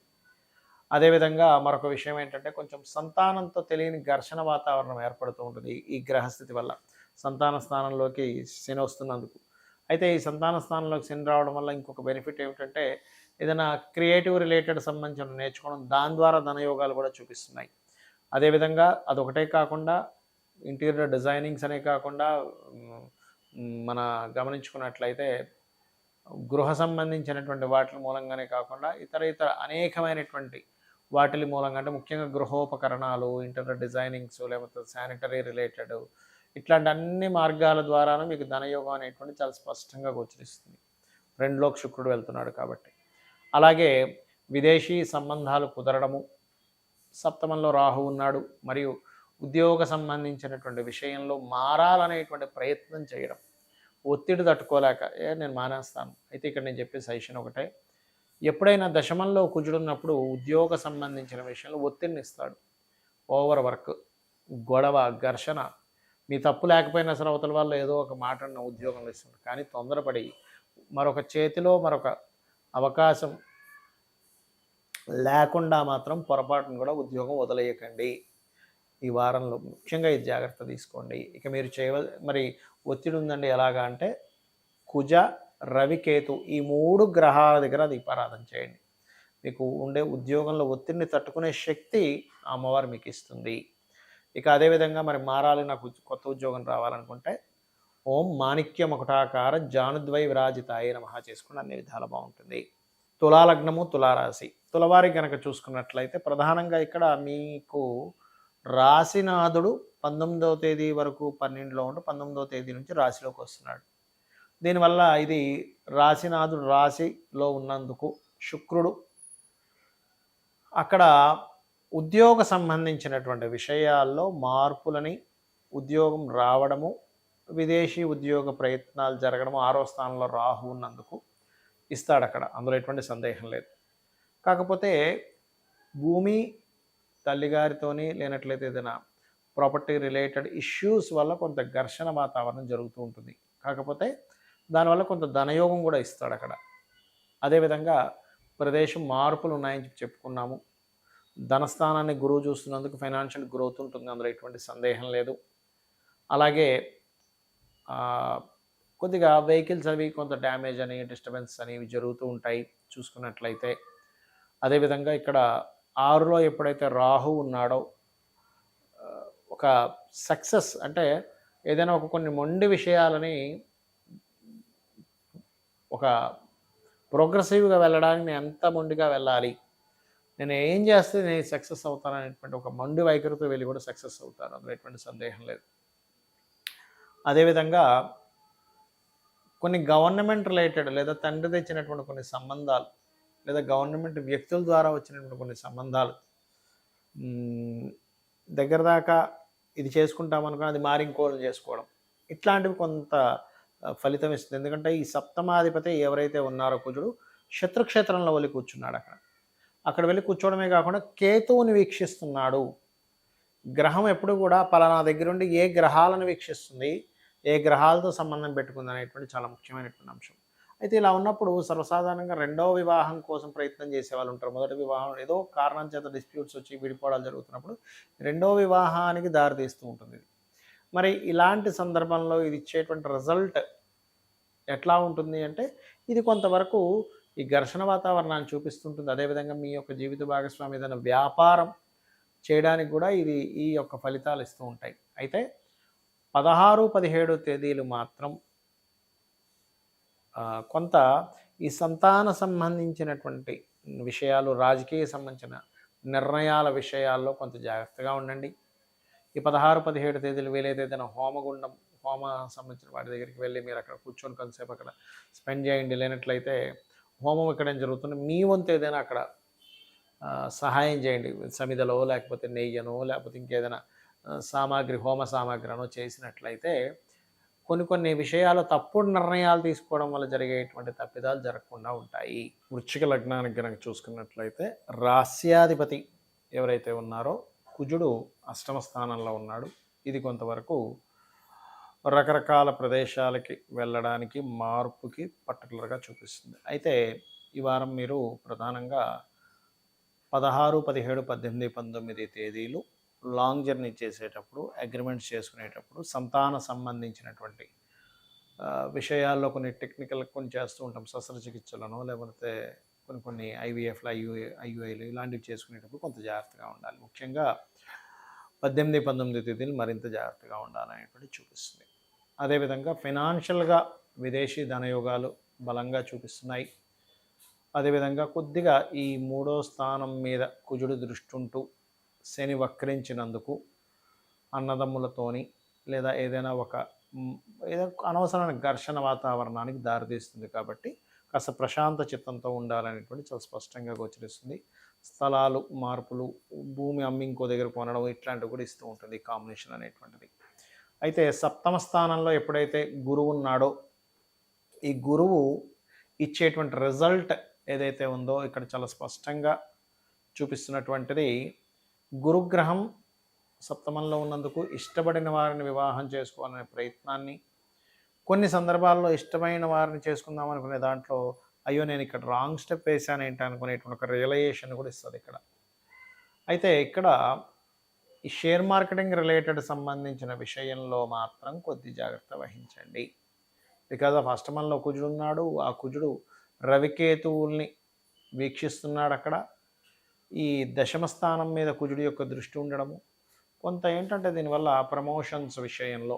S1: అదేవిధంగా మరొక విషయం ఏంటంటే కొంచెం సంతానంతో తెలియని ఘర్షణ వాతావరణం ఏర్పడుతూ ఉంటుంది ఈ గ్రహస్థితి వల్ల. సంతాన స్థానంలోకి శని వస్తున్నందుకు. అయితే ఈ సంతాన స్థానంలోకి శని రావడం వల్ల ఇంకొక బెనిఫిట్ ఏమిటంటే ఏదైనా క్రియేటివ్ రిలేటెడ్ సంబంధించిన నేర్చుకోవడం, దాని ద్వారా ధనయోగాలు కూడా చూపిస్తున్నాయి. అదేవిధంగా అదొకటే కాకుండా ఇంటీరియర్ డిజైనింగ్స్ అనే కాకుండా మన గమనించుకున్నట్లయితే గృహ సంబంధించినటువంటి వాటి మూలంగానే కాకుండా ఇతర అనేకమైనటువంటి వాటి మూలంగా, అంటే ముఖ్యంగా గృహోపకరణాలు, ఇంటీరియర్ డిజైనింగ్స్, లేకపోతే శానిటరీ రిలేటెడ్, ఇట్లాంటి అన్ని మార్గాల ద్వారాను మీకు ధనయోగం అనేటువంటి చాలా స్పష్టంగా గోచరిస్తుంది. 2లోకి శుక్రుడు వెళ్తున్నాడు కాబట్టి. అలాగే విదేశీ సంబంధాలు కుదరడము, సప్తమంలో రాహు ఉన్నాడు, మరియు ఉద్యోగ సంబంధించినటువంటి విషయంలో మారాలనేటువంటి ప్రయత్నం చేయడం, ఒత్తిడి తట్టుకోలేక నేను మానేస్తాను. అయితే ఇక్కడ నేను చెప్పే సజెషన్ ఒకటే, ఎప్పుడైనా దశమంలో కుజుడున్నప్పుడు ఉద్యోగ సంబంధించిన విషయంలో ఒత్తిడిని ఇస్తాడు. ఓవర్ వర్క్, గొడవ, ఘర్షణ, మీ తప్పు లేకపోయినా సరే అవతల వాళ్ళు ఏదో ఒక మాట అన్న ఉద్యోగంలో ఇస్తుంది. కానీ తొందరపడి మరొక చేతిలో మరొక అవకాశం లేకుండా మాత్రం పొరపాటును కూడా ఉద్యోగం వదిలేయకండి. ఈ వారంలో ముఖ్యంగా ఈ జాగ్రత్త తీసుకోండి. ఇక మీరు మరి ఒత్తిడి ఉందండి, ఎలాగా అంటే కుజ, రవికేతు ఈ 3 గ్రహాల దగ్గర దీపారాధన చేయండి. మీకు ఉండే ఉద్యోగంలో ఒత్తిడిని తట్టుకునే శక్తి అమ్మవారు మీకు ఇస్తుంది. ఇక అదేవిధంగా మరి మారాలి, నాకు కొత్త ఉద్యోగం రావాలనుకుంటే ఓం మాణిక్య మకుటాకార జానుద్వై విరాజితాయ నమః చేసుకుని అన్ని విధాలు బాగుంటుంది. తులాలగ్నము, తులారాశి. తులవారి కనుక చూసుకున్నట్లయితే ప్రధానంగా ఇక్కడ మీకు రాశినాథుడు 19వ తేదీ వరకు 12లో ఉండి 19వ తేదీ నుంచి రాశిలోకి వస్తున్నాడు. దీనివల్ల ఇది రాశినాథుడు రాశిలో ఉన్నందుకు శుక్రుడు అక్కడ ఉద్యోగ సంబంధించినటువంటి విషయాల్లో మార్పులని, ఉద్యోగం రావడము, విదేశీ ఉద్యోగ ప్రయత్నాలు జరగడము, 6వ స్థానంలో రాహు ఉన్నందుకు ఇస్తాడు అక్కడ, అందులో ఎటువంటి సందేహం లేదు. కాకపోతే భూమి తల్లిగారితోని లేనట్లయితే ఏదైనా ప్రాపర్టీ రిలేటెడ్ ఇష్యూస్ వల్ల కొంత ఘర్షణ వాతావరణం జరుగుతూ ఉంటుంది. కాకపోతే దానివల్ల కొంత ధనయోగం కూడా ఇస్తాడు అక్కడ. అదేవిధంగా ప్రదేశం మార్పులు ఉన్నాయని చెప్పుకున్నాము. ధనస్థానాన్ని గురువు చూస్తున్నందుకు ఫైనాన్షియల్ గ్రోత్ ఉంటుంది, అందులో ఎటువంటి సందేహం లేదు. అలాగే కొద్దిగా వెహికల్స్ అవి కొంత డ్యామేజ్ అని, డిస్టర్బెన్స్ అనేవి జరుగుతూ ఉంటాయి చూసుకున్నట్లయితే. అదేవిధంగా ఇక్కడ 6లో ఎప్పుడైతే రాహు ఉన్నాడో ఒక సక్సెస్, అంటే ఏదైనా కొన్ని మొండి విషయాలని ఒక ప్రోగ్రెసివ్గా వెళ్ళడానికి నేను ఎంత మొండిగా వెళ్ళాలి, నేను ఏం చేస్తే నేను సక్సెస్ అవుతాను అనేటువంటి ఒక మొండి వైఖరితో వెళ్ళి కూడా సక్సెస్ అవుతాను, అందులో ఎటువంటి సందేహం లేదు. అదేవిధంగా కొన్ని గవర్నమెంట్ రిలేటెడ్ లేదా తండ్రి తెచ్చినటువంటి కొన్ని సంబంధాలు లేదా గవర్నమెంట్ వ్యక్తుల ద్వారా వచ్చినటువంటి కొన్ని సంబంధాలు దగ్గర దాకా ఇది చేసుకుంటామనుకుని అది మారి ఇంకోళ్ళు చేసుకోవడం, ఇట్లాంటివి కొంత ఫలితం ఇస్తుంది. ఎందుకంటే ఈ సప్తమాధిపతి ఎవరైతే ఉన్నారో కుజుడు శత్రుక్షేత్రంలో వెళ్ళి కూర్చున్నాడు. అక్కడ వెళ్ళి కూర్చోవడమే కాకుండా కేతువుని వీక్షిస్తున్నాడు. గ్రహం ఎప్పుడు కూడా పలానా దగ్గరుండి ఏ గ్రహాలను వీక్షిస్తుంది, ఏ గ్రహాలతో సంబంధం పెట్టుకుంది అనేటువంటి చాలా ముఖ్యమైనటువంటి అంశం. అయితే ఇలా ఉన్నప్పుడు సర్వసాధారణంగా రెండవ వివాహం కోసం ప్రయత్నం చేసే వాళ్ళు ఉంటారు. మొదటి వివాహం ఏదో కారణం చేత డిస్ప్యూట్స్ వచ్చి విడిపోవడాలు జరుగుతున్నప్పుడు రెండవ వివాహానికి దారితీస్తూ ఉంటుంది. మరి ఇలాంటి సందర్భంలో ఇది ఇచ్చేటువంటి రిజల్ట్ ఎట్లా ఉంటుంది అంటే, ఇది కొంతవరకు ఈ ఘర్షణ వాతావరణాన్ని చూపిస్తుంటుంది. అదేవిధంగా మీ యొక్క జీవిత భాగస్వామి ఏదైనా వ్యాపారం చేయడానికి కూడా ఇది ఈ యొక్క ఫలితాలు ఇస్తూ ఉంటాయి. అయితే 16, 17 తేదీలు మాత్రం కొంత ఈ సంతాన సంబంధించినటువంటి విషయాలు, రాజకీయ సంబంధించిన నిర్ణయాల విషయాల్లో కొంత జాగ్రత్తగా ఉండండి. ఈ 16, 17 తేదీలు వీలైతే ఏదైనా హోమగుండం, హోమ సంబంధించిన వాటి దగ్గరికి వెళ్ళి మీరు అక్కడ కూర్చొని కొంతసేపు అక్కడ స్పెండ్ చేయండి. లేనట్లయితే హోమం ఎక్కడేం జరుగుతుంది, మీ వంతు ఏదైనా అక్కడ సహాయం చేయండి. సమిదలో లేకపోతే నెయ్యనో లేకపోతే ఇంకేదైనా సామాగ్రి, హోమ సామాగ్రినో చేసినట్లయితే కొన్ని విషయాలు తప్పుడు నిర్ణయాలు తీసుకోవడం వల్ల జరిగేటువంటి తప్పిదాలు జరగకుండా ఉంటాయి. వృశ్చిక లగ్నానికి కనుక చూసుకున్నట్లయితే రాస్యాధిపతి ఎవరైతే ఉన్నారో కుజుడు అష్టమ స్థానంలో ఉన్నాడు. ఇది కొంతవరకు రకరకాల ప్రదేశాలకి వెళ్ళడానికి, మార్పుకి పర్టికులర్గా చూపిస్తుంది. అయితే ఈ వారం మీరు ప్రధానంగా 16, 17, 18, 19 తేదీలు లాంగ్ జర్నీ చేసేటప్పుడు, అగ్రిమెంట్స్ చేసుకునేటప్పుడు, సంతాన సంబంధించినటువంటి విషయాల్లో కొన్ని టెక్నికల్ కొన్ని చేస్తూ ఉంటాం. శస్త్రచికిత్సలను లేకపోతే కొన్ని ఐవీఎఫ్లు, ఐయుఐలు ఇలాంటివి చేసుకునేటప్పుడు కొంత జాగ్రత్తగా ఉండాలి. ముఖ్యంగా 18, 19 తేదీలు మరింత జాగ్రత్తగా ఉండాలనేటువంటి చూపిస్తుంది. అదేవిధంగా ఫైనాన్షియల్గా విదేశీ ధనయోగాలు బలంగా చూపిస్తున్నాయి. అదేవిధంగా కొద్దిగా ఈ 3వ స్థానం మీద కుజుడు దృష్టి ఉంటూ శని వక్రించినందుకు అన్నదమ్ములతోని లేదా ఏదైనా అనవసరమైన ఘర్షణ వాతావరణానికి దారితీస్తుంది. కాబట్టి కాస్త ప్రశాంత చిత్తంతో ఉండాలనేటువంటి చాలా స్పష్టంగా గోచరిస్తుంది. స్థలాలు మార్పులు, భూమి అమ్మి ఇంకో దగ్గర కొనడం ఇట్లాంటివి కూడా ఇస్తూ ఉంటుంది ఈ కాంబినేషన్ అనేటువంటిది. అయితే సప్తమ స్థానంలో ఎప్పుడైతే గురువు ఉన్నాడో, ఈ గురువు ఇచ్చేటువంటి రిజల్ట్ ఏదైతే ఉందో ఇక్కడ చాలా స్పష్టంగా చూపిస్తున్నటువంటిది, గురుగ్రహం సప్తమంలో ఉన్నందుకు ఇష్టపడిన వారిని వివాహం చేసుకోవాలనే ప్రయత్నాన్ని, కొన్ని సందర్భాల్లో ఇష్టమైన వారిని చేసుకుందాం అనుకునే దాంట్లో అయ్యో నేను ఇక్కడ రాంగ్ స్టెప్ వేసాను ఏంటి అనుకునేటువంటి ఒక రియలైజేషన్ కూడా ఇస్తుంది ఇక్కడ. అయితే ఇక్కడ ఈ షేర్ మార్కెటింగ్ రిలేటెడ్ సంబంధించిన విషయంలో మాత్రం కొద్ది జాగ్రత్త వహించండి. బికాజ్ ఆఫ్ అష్టమంలో కుజుడు ఉన్నాడు. ఆ కుజుడు రవికేతువుల్ని వీక్షిస్తున్నాడు. అక్కడ ఈ దశమ స్థానం మీద కుజుడు యొక్క దృష్టి ఉండడము కొంత ఏంటంటే దీనివల్ల ప్రమోషన్స్ విషయంలో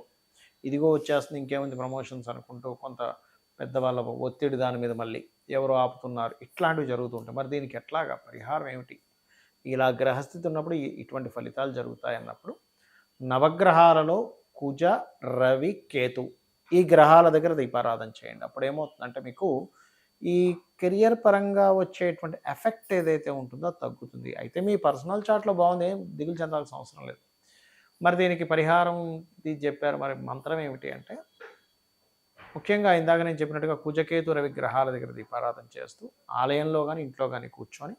S1: ఇదిగో వచ్చేస్తుంది ఇంకేముంది ప్రమోషన్స్ అనుకుంటూ కొంత పెద్దవాళ్ళ ఒత్తిడి దాని మీద మళ్ళీ ఎవరు ఆపుతున్నారు ఇట్లాంటివి జరుగుతుంటాయి. మరి దీనికి ఎట్లాగా పరిహారం ఏమిటి? ఇలా గ్రహస్థితి ఉన్నప్పుడు ఇటువంటి ఫలితాలు జరుగుతాయి అన్నప్పుడు నవగ్రహాలలో కుజ, రవి, కేతు ఈ గ్రహాల దగ్గర దీపారాధన చేయండి. అప్పుడు ఏమవుతుందంటే మీకు ఈ కెరియర్ పరంగా వచ్చేటువంటి ఎఫెక్ట్ ఏదైతే ఉంటుందో తగ్గుతుంది. అయితే మీ పర్సనల్ చార్ట్లో బాగుంది, ఏం దిగులు చెందాల్సిన అవసరం లేదు. మరి దీనికి పరిహారం చెప్పారు. మరి మంత్రం ఏమిటి అంటే, ముఖ్యంగా ఇందాక నేను చెప్పినట్టుగా కుజకేతు రవి గ్రహాల దగ్గర దీపారాధన చేస్తూ ఆలయంలో కానీ ఇంట్లో కానీ కూర్చొని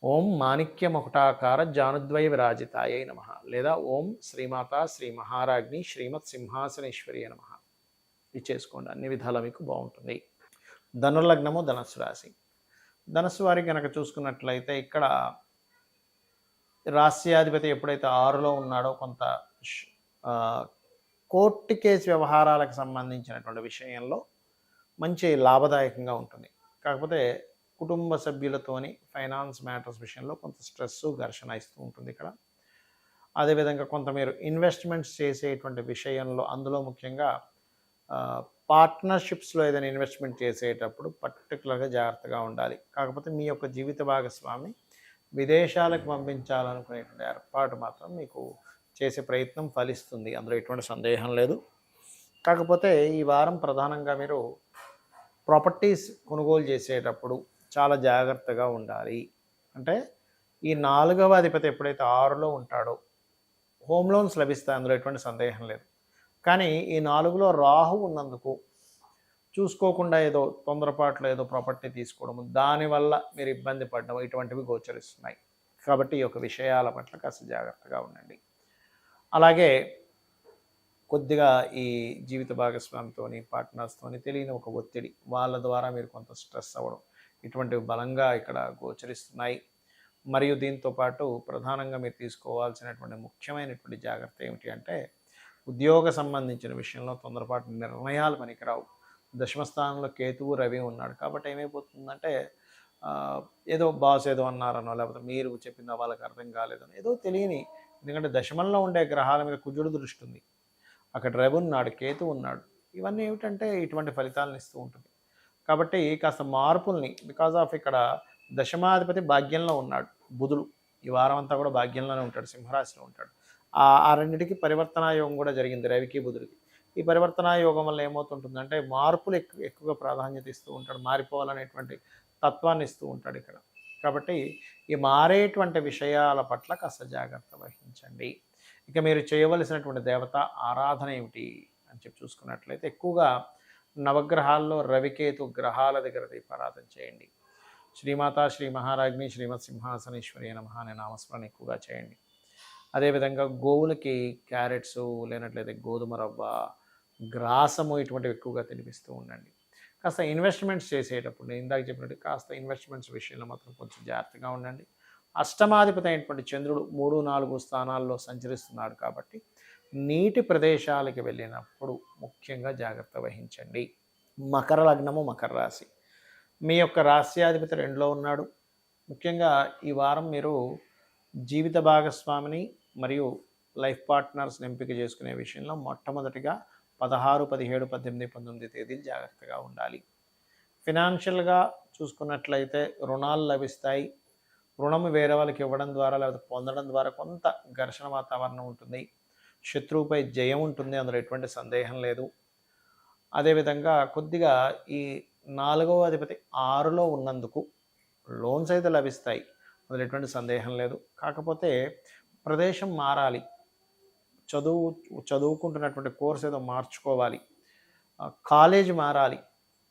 S1: ఓం మాణిక్యముకుటాకార జానుద్వయ విరాజితాయై నమః లేదా ఓం శ్రీమాత శ్రీ మహారాజ్ని శ్రీమత్ సింహాసనేశ్వరి నమః ఇది చేసుకోండి. అన్ని విధాలా మీకు బాగుంటుంది. ధనుర్లగ్నము ధనస్సు రాశి. ధనస్సు వారికి కనుక చూసుకున్నట్లయితే ఇక్కడ రాస్యాధిపతి ఎప్పుడైతే 6లో ఉన్నాడో కొంత కోర్టు కేసు వ్యవహారాలకు సంబంధించినటువంటి విషయంలో మంచి లాభదాయకంగా ఉంటుంది. కాకపోతే కుటుంబ సభ్యులతోని ఫైనాన్స్ మ్యాటర్స్ విషయంలో కొంత స్ట్రెస్, ఘర్షణ ఇస్తూ ఉంటుంది ఇక్కడ. అదేవిధంగా కొంత మీరు ఇన్వెస్ట్మెంట్స్ చేసేటువంటి విషయంలో అందులో ముఖ్యంగా పార్ట్నర్షిప్స్లో ఏదైనా ఇన్వెస్ట్మెంట్ చేసేటప్పుడు పర్టికులర్గా జాగ్రత్తగా ఉండాలి. కాకపోతే మీ యొక్క జీవిత భాగస్వామి విదేశాలకు పంపించాలనుకునేటువంటి ఏర్పాటు మాత్రం మీకు చేసే ప్రయత్నం ఫలిస్తుంది, అందులో ఎటువంటి సందేహం లేదు. కాకపోతే ఈ వారం ప్రధానంగా మీరు ప్రాపర్టీస్ కొనుగోలు చేసేటప్పుడు చాలా జాగ్రత్తగా ఉండాలి. అంటే ఈ 4వ అధిపతి ఎప్పుడైతే 6లో ఉంటాడో హోమ్ లోన్స్ లభిస్తాయి, అందులో ఎటువంటి సందేహం లేదు. కానీ ఈ 4లో రాహు ఉన్నందుకు చూసుకోకుండా ఏదో తొందరపాట్లో ఏదో ప్రాపర్టీ తీసుకోవడము, దానివల్ల మీరు ఇబ్బంది పడడం ఇటువంటివి గోచరిస్తున్నాయి. కాబట్టి ఈ యొక్క విషయాల పట్ల కాస్త జాగ్రత్తగా ఉండండి. అలాగే కొద్దిగా ఈ జీవిత భాగస్వామితోని పార్ట్నర్స్తోని తెలియని ఒక ఒత్తిడి, వాళ్ళ ద్వారా మీరు కొంత స్ట్రెస్ అవ్వడం ఇటువంటివి బలంగా ఇక్కడ గోచరిస్తున్నాయి. మరియు దీంతో పాటు ప్రధానంగా మీరు తీసుకోవాల్సినటువంటి ముఖ్యమైనటువంటి జాగ్రత్త ఏమిటి అంటే ఉద్యోగ సంబంధించిన విషయంలో తొందరపాటు నిర్ణయాలు పనికిరావు. దశమస్థానంలో కేతువు రవి ఉన్నాడు కాబట్టి ఏమైపోతుందంటే ఏదో బాస్ ఏదో అన్నారనో లేకపోతే మీరు చెప్పిందా వాళ్ళకి అర్థం కాలేదనో ఏదో తెలియని, ఎందుకంటే దశమంలో ఉండే గ్రహాల మీద కుజుడు దృష్టి ఉంది, అక్కడ రవి ఉన్నాడు, కేతు ఉన్నాడు, ఇవన్నీ ఏమిటంటే ఇటువంటి ఫలితాలను ఇస్తూ ఉంటుంది. కాబట్టి కాస్త మార్పుల్ని బికాజ్ ఆఫ్ ఇక్కడ దశమాధిపతి భాగ్యంలో ఉన్నాడు బుధుడు, ఈ వారం అంతా కూడా భాగ్యంలోనే ఉంటాడు, సింహరాశిలో ఉంటాడు. ఆ రెండింటికి పరివర్తనా యోగం కూడా జరిగింది రవికి బుధుడికి. ఈ పరివర్తనా యోగం వల్ల ఏమవుతుంటుందంటే మార్పులు ఎక్కువగా ప్రాధాన్యత ఇస్తూ ఉంటాడు, మారిపోవాలనేటువంటి తత్వాన్ని ఇస్తూ ఉంటాడు ఇక్కడ. కాబట్టి ఈ మారేటువంటి విషయాల పట్ల కాస్త జాగ్రత్త వహించండి. ఇక మీరు చేయవలసినటువంటి దేవత ఆరాధన ఏమిటి అని చెప్పి చూసుకున్నట్లయితే ఎక్కువగా నవగ్రహాల్లో రవికేతు గ్రహాల దగ్గర దీపారాధన చేయండి. శ్రీమాత శ్రీ మహారాజ్ని శ్రీమత్ సింహాసనేశ్వరి నమః అనే నామస్మరణ ఎక్కువగా చేయండి. అదేవిధంగా గోవులకి క్యారెట్స్ లేనట్లయితే గోధుమ రవ్వ, గ్రాసము ఇటువంటివి ఎక్కువగా తినిపిస్తూ ఉండండి. కాస్త ఇన్వెస్ట్మెంట్స్ చేసేటప్పుడు నేను ఇందాక చెప్పినట్టు కాస్త ఇన్వెస్ట్మెంట్స్ విషయంలో మాత్రం కొంచెం జాగ్రత్తగా ఉండండి. అష్టమాధిపతి అయినటువంటి చంద్రుడు 3, 4 స్థానాల్లో సంచరిస్తున్నాడు కాబట్టి నీటి ప్రదేశాలకి వెళ్ళినప్పుడు ముఖ్యంగా జాగ్రత్త వహించండి. మకర లగ్నము, మకర రాశి, మీ యొక్క రాశ్యాధిపతి 2లో ఉన్నాడు. ముఖ్యంగా ఈ వారం మీరు జీవిత భాగస్వామిని మరియు లైఫ్ పార్ట్నర్స్ని ఎంపిక చేసుకునే విషయంలో మొట్టమొదటిగా 16, 17, 18, 19 తేదీలు జాగ్రత్తగా ఉండాలి. ఫినాన్షియల్గా చూసుకున్నట్లయితే రుణాలు లభిస్తాయి. రుణం వేరే వాళ్ళకి ఇవ్వడం ద్వారా లేకపోతే పొందడం ద్వారా కొంత ఘర్షణ వాతావరణం ఉంటుంది. శత్రువుపై జయం ఉంటుంది, అందులో ఎటువంటి సందేహం లేదు. అదేవిధంగా కొద్దిగా ఈ 4వ అధిపతి 6లో ఉన్నందుకు లోన్స్ అయితే లభిస్తాయి, అందులో ఎటువంటి సందేహం లేదు. కాకపోతే ప్రదేశం మారాలి, చదువుకుంటున్నటువంటి కోర్స్ ఏదో మార్చుకోవాలి, కాలేజ్ మారాలి,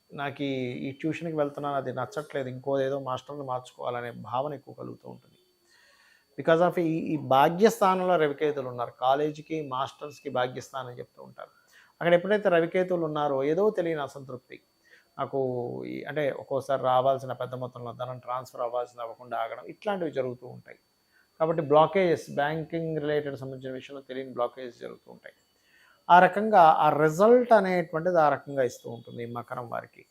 S1: నాకు ఈ ట్యూషన్కి వెళ్తున్నాను అది నచ్చట్లేదు, ఇంకో ఏదో మాస్టర్ని మార్చుకోవాలనే భావన ఎక్కువ కలుగుతూ ఉంటుంది. బికాజ్ ఆఫ్ ఈ భాగ్యస్థానంలో రవికేతులు ఉన్నారు, కాలేజీకి మాస్టర్స్కి భాగ్యస్థానం చెప్తూ ఉంటారు. అక్కడ ఎప్పుడైతే రవికేతులు ఉన్నారో ఏదో తెలియని అసంతృప్తి, నాకు అంటే ఒక్కోసారి రావాల్సిన పెద్ద మొత్తంలో ధనం ట్రాన్స్ఫర్ అవ్వాల్సిన అవ్వకుండా ఆగడం ఇట్లాంటివి జరుగుతూ ఉంటాయి. కాబట్టి బ్లాకేజెస్, బ్యాంకింగ్ రిలేటెడ్ సంబంధించిన విషయంలో తెలియని బ్లాకేజెస్ జరుగుతూ ఉంటాయి. ఆ రకంగా ఆ రిజల్ట్ అనేటువంటిది ఆ రకంగా ఇస్తూ ఉంటుంది ఈ మకరం వారికి.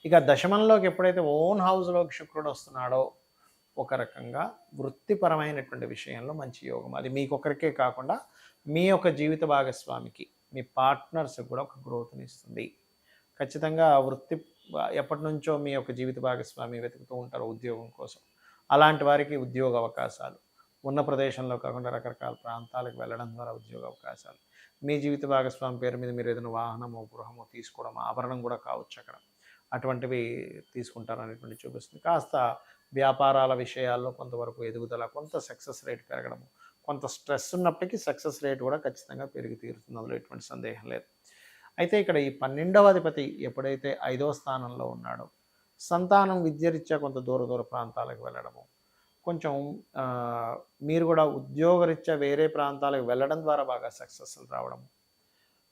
S1: ఇక దశమంలోకి ఎప్పుడైతే ఓన్ హౌస్లోకి శుక్రుడు వస్తున్నాడో ఒక రకంగా వృత్తిపరమైనటువంటి విషయంలో మంచి యోగం, అది మీకొకరికే కాకుండా మీ యొక్క జీవిత భాగస్వామికి, మీ పార్ట్నర్స్ కూడా ఒక గ్రోత్ని ఇస్తుంది. ఖచ్చితంగా వృత్తి ఎప్పటి నుంచో మీ యొక్క జీవిత భాగస్వామి వెతుకుతూ ఉంటారు ఉద్యోగం కోసం, అలాంటి వారికి ఉద్యోగ అవకాశాలు, ఉన్న ప్రదేశంలో కాకుండా రకరకాల ప్రాంతాలకు వెళ్ళడం ద్వారా ఉద్యోగ అవకాశాలు, మీ జీవిత భాగస్వామి పేరు మీద మీరు ఏదైనా వాహనమో గృహమో తీసుకోవడం, ఆభరణం కూడా కావచ్చు అక్కడ, అటువంటివి తీసుకుంటారనేటువంటి చూపిస్తుంది. కాస్త వ్యాపారాల విషయాల్లో కొంతవరకు ఎదుగుదల, కొంత సక్సెస్ రేట్ పెరగడము, కొంత స్ట్రెస్ ఉన్నప్పటికీ సక్సెస్ రేట్ కూడా ఖచ్చితంగా పెరిగి తీరుతుంది, అందులో ఎటువంటి సందేహం లేదు. అయితే ఇక్కడ ఈ 12వ అధిపతి ఎప్పుడైతే 5వ స్థానంలో ఉన్నాడో సంతానం విద్యరీత్యా కొంత దూర ప్రాంతాలకు వెళ్ళడము, కొంచెం మీరు కూడా ఉద్యోగరీత్యా వేరే ప్రాంతాలకు వెళ్ళడం ద్వారా బాగా సక్సెస్లు రావడము,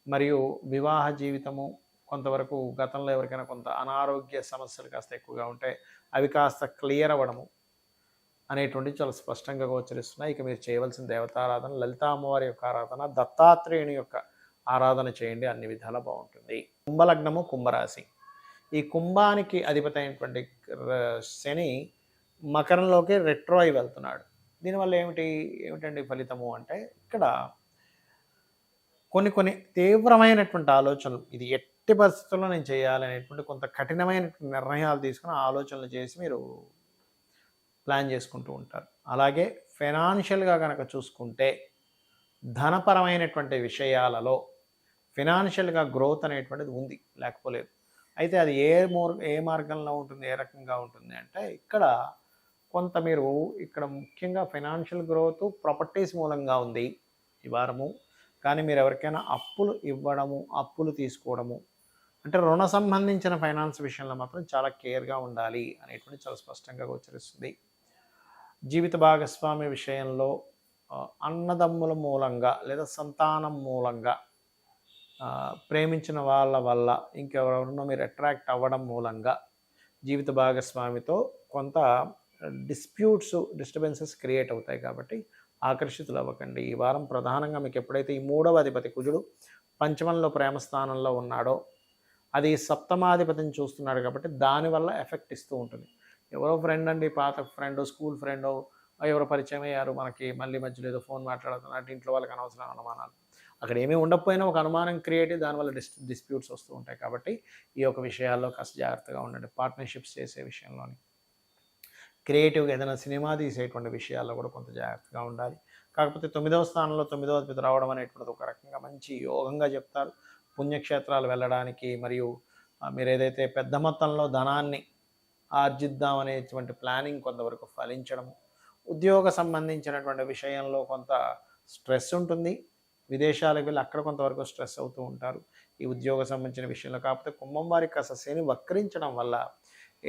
S1: మరియు వివాహ జీవితము కొంతవరకు గతంలో ఎవరికైనా కొంత అనారోగ్య సమస్యలు కాస్త ఎక్కువగా ఉంటే అవి కాస్త క్లియర్ అవ్వడము అనేటువంటివి చాలా స్పష్టంగా గోచరిస్తున్నాయి. ఇక మీరు చేయవలసిన దేవతారాధన లలితా అమ్మవారి యొక్క ఆరాధన, దత్తాత్రేయుని యొక్క ఆరాధన చేయండి, అన్ని విధాలా బాగుంటుంది. కుంభలగ్నము, కుంభరాశి, ఈ కుంభానికి అధిపతి అయినటువంటి శని మకరంలోకి రెట్రో అయి వెళ్తున్నాడు. దీనివల్ల ఏమిటండి ఫలితము అంటే ఇక్కడ కొన్ని కొన్ని తీవ్రమైనటువంటి ఆలోచనలు, ఇది ఎట్టి పరిస్థితుల్లో నేను చేయాలనేటువంటి కొంత కఠినమైనటువంటి నిర్ణయాలు తీసుకుని ఆలోచనలు చేసి మీరు ప్లాన్ చేసుకుంటూ ఉంటారు. అలాగే ఫైనాన్షియల్గా కనుక చూసుకుంటే ధనపరమైనటువంటి విషయాలలో ఫినాన్షియల్గా గ్రోత్ అనేటువంటిది ఉంది, లేకపోలేదు. అయితే అది ఏ మార్గంలో ఉంటుంది, ఏ రకంగా ఉంటుంది అంటే ఇక్కడ కొంత మీరు ఇక్కడ ముఖ్యంగా ఫైనాన్షియల్ గ్రోత్ ప్రాపర్టీస్ మూలంగా ఉంది ఈ వారము. కానీ మీరు ఎవరికైనా అప్పులు ఇవ్వడము, అప్పులు తీసుకోవడము, అంటే రుణ సంబంధించిన ఫైనాన్స్ విషయంలో మాత్రం చాలా కేర్గా ఉండాలి అనేటువంటి చాలా స్పష్టంగా గోచరిస్తుంది. జీవిత భాగస్వామి విషయంలో అన్నదమ్ముల మూలంగా లేదా సంతానం మూలంగా ప్రేమించిన వాళ్ళ వల్ల ఇంకెవరినో మీరు అట్రాక్ట్ అవ్వడం మూలంగా జీవిత భాగస్వామితో కొంత డిస్టర్బెన్సెస్ క్రియేట్ అవుతాయి. కాబట్టి ఆకర్షితులు అవ్వకండి. ఈ వారం ప్రధానంగా మీకు ఎప్పుడైతే ఈ 3వ అధిపతి కుజుడు పంచమంలో ప్రేమ స్థానంలో ఉన్నాడో అది సప్తమాధిపతిని చూస్తున్నాడు కాబట్టి దానివల్ల ఎఫెక్ట్ ఇస్తూ ఉంటుంది. ఎవరో ఫ్రెండ్ అండి, పాత ఫ్రెండ్, స్కూల్ ఫ్రెండ్, ఎవరో పరిచయం అయ్యారు, మనకి మళ్ళీ మధ్యలో ఏదో ఫోన్ మాట్లాడుతున్నట్టు ఇంట్లో వాళ్ళకి అనవసరం అనుమానాలు, అక్కడ ఏమీ ఉండకపోయినా ఒక అనుమానం క్రియేట్ అయ్యి దానివల్ల డిస్ప్యూట్స్ వస్తూ ఉంటాయి. కాబట్టి ఈ యొక్క విషయాల్లో కాస్త జాగ్రత్తగా ఉండండి. పార్ట్నర్షిప్స్ చేసే విషయంలోని, క్రియేటివ్గా ఏదైనా సినిమా తీసేటువంటి విషయాల్లో కూడా కొంత జాగ్రత్తగా ఉండాలి. కాకపోతే 9వ స్థానంలో 9వ అధిపతి రావడం అనేటువంటిది ఒక రకంగా మంచి యోగంగా చెప్తారు. పుణ్యక్షేత్రాలు వెళ్ళడానికి మరియు మీరు ఏదైతే పెద్ద మొత్తంలో ధనాన్ని ఆర్జిద్దాం అనేటువంటి ప్లానింగ్ కొంతవరకు ఫలించడము, ఉద్యోగ సంబంధించినటువంటి విషయంలో కొంత స్ట్రెస్ ఉంటుంది. విదేశాలకు వెళ్ళి అక్కడ కొంతవరకు స్ట్రెస్ అవుతూ ఉంటారు ఈ ఉద్యోగ సంబంధించిన విషయంలో. కాకపోతే కుంభం వారికి కాస్త శని వక్రించడం వల్ల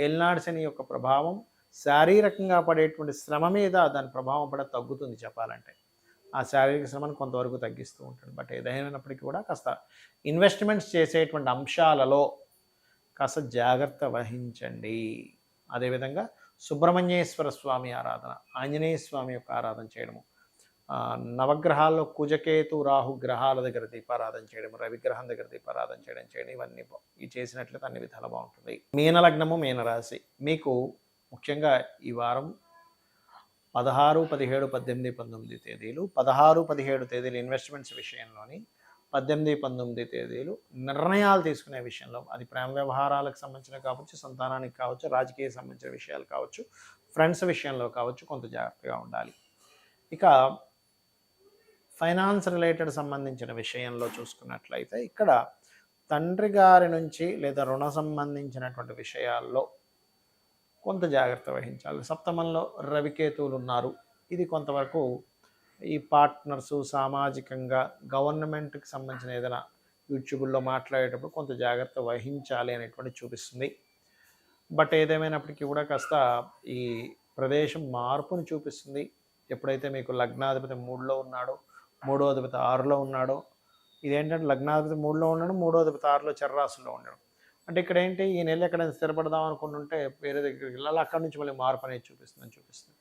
S1: ఏలినాడు శని యొక్క ప్రభావం శారీరకంగా పడేటువంటి శ్రమ మీద దాని ప్రభావం పడ తగ్గుతుంది చెప్పాలంటే. ఆ శారీరక శ్రమను కొంతవరకు తగ్గిస్తూ ఉంటాడు. బట్ ఏదైనప్పటికీ కూడా కాస్త ఇన్వెస్ట్మెంట్స్ చేసేటువంటి అంశాలలో కాస్త జాగ్రత్త వహించండి. అదేవిధంగా సుబ్రహ్మణ్యేశ్వర స్వామి ఆరాధన, ఆంజనేయ స్వామి యొక్క ఆరాధన చేయడము, నవగ్రహాల్లో కుజకేతు రాహు గ్రహాల దగ్గర దీపారాధన చేయడం, రవిగ్రహం దగ్గర దీపారాధన చేయడం ఇవన్నీ ఈ చేసినట్లయితే అన్ని విధాలు బాగుంటుంది. మీనలగ్నము, మీనరాశి మీకు ముఖ్యంగా ఈ వారం 16, 17, 18, 19 తేదీలు, 16, 17 తేదీలు ఇన్వెస్ట్మెంట్స్ విషయంలోని, 18, 19 తేదీలు నిర్ణయాలు తీసుకునే విషయంలో, అది ప్రేమ వ్యవహారాలకు సంబంధించిన కావచ్చు, సంతానానికి కావచ్చు, రాజకీయ సంబంధించిన విషయాలు కావచ్చు, ఫ్రెండ్స్ విషయంలో కావచ్చు, కొంత జాగ్రత్తగా ఉండాలి. ఇక ఫైనాన్స్ రిలేటెడ్ సంబంధించిన విషయంలో చూసుకున్నట్లయితే ఇక్కడ తండ్రి గారి నుంచి లేదా రుణ సంబంధించినటువంటి విషయాల్లో కొంత జాగ్రత్త వహించాలి. సప్తమంలో రవికేతువులు ఉన్నారు. ఇది కొంతవరకు ఈ పార్ట్నర్సు సామాజికంగా గవర్నమెంట్కి సంబంధించిన ఏదైనా యూట్యూబ్లో మాట్లాడేటప్పుడు కొంత జాగ్రత్త వహించాలి అనేటువంటి చూపిస్తుంది. బట్ ఏదేమైనప్పటికీ కూడా కాస్త ఈ ప్రదేశం మార్పుని చూపిస్తుంది. ఎప్పుడైతే మీకు లగ్నాధిపతి 3లో ఉన్నాడో, 3వ అధిపతి 6లో ఉన్నాడో, ఇదేంటంటే లగ్నాధిపతి 3లో ఉండడం, 3వ అధిపతి 6లో చర్రాశుల్లో ఉండడం. అంటే ఇక్కడ ఏంటి, ఈ నెల ఎక్కడైనా స్థిరపడదాం అనుకుంటుంటే వేరే దగ్గరికి వెళ్ళాలి, అక్కడి నుంచి మళ్ళీ మార్పు అనేది చూపిస్తుంది.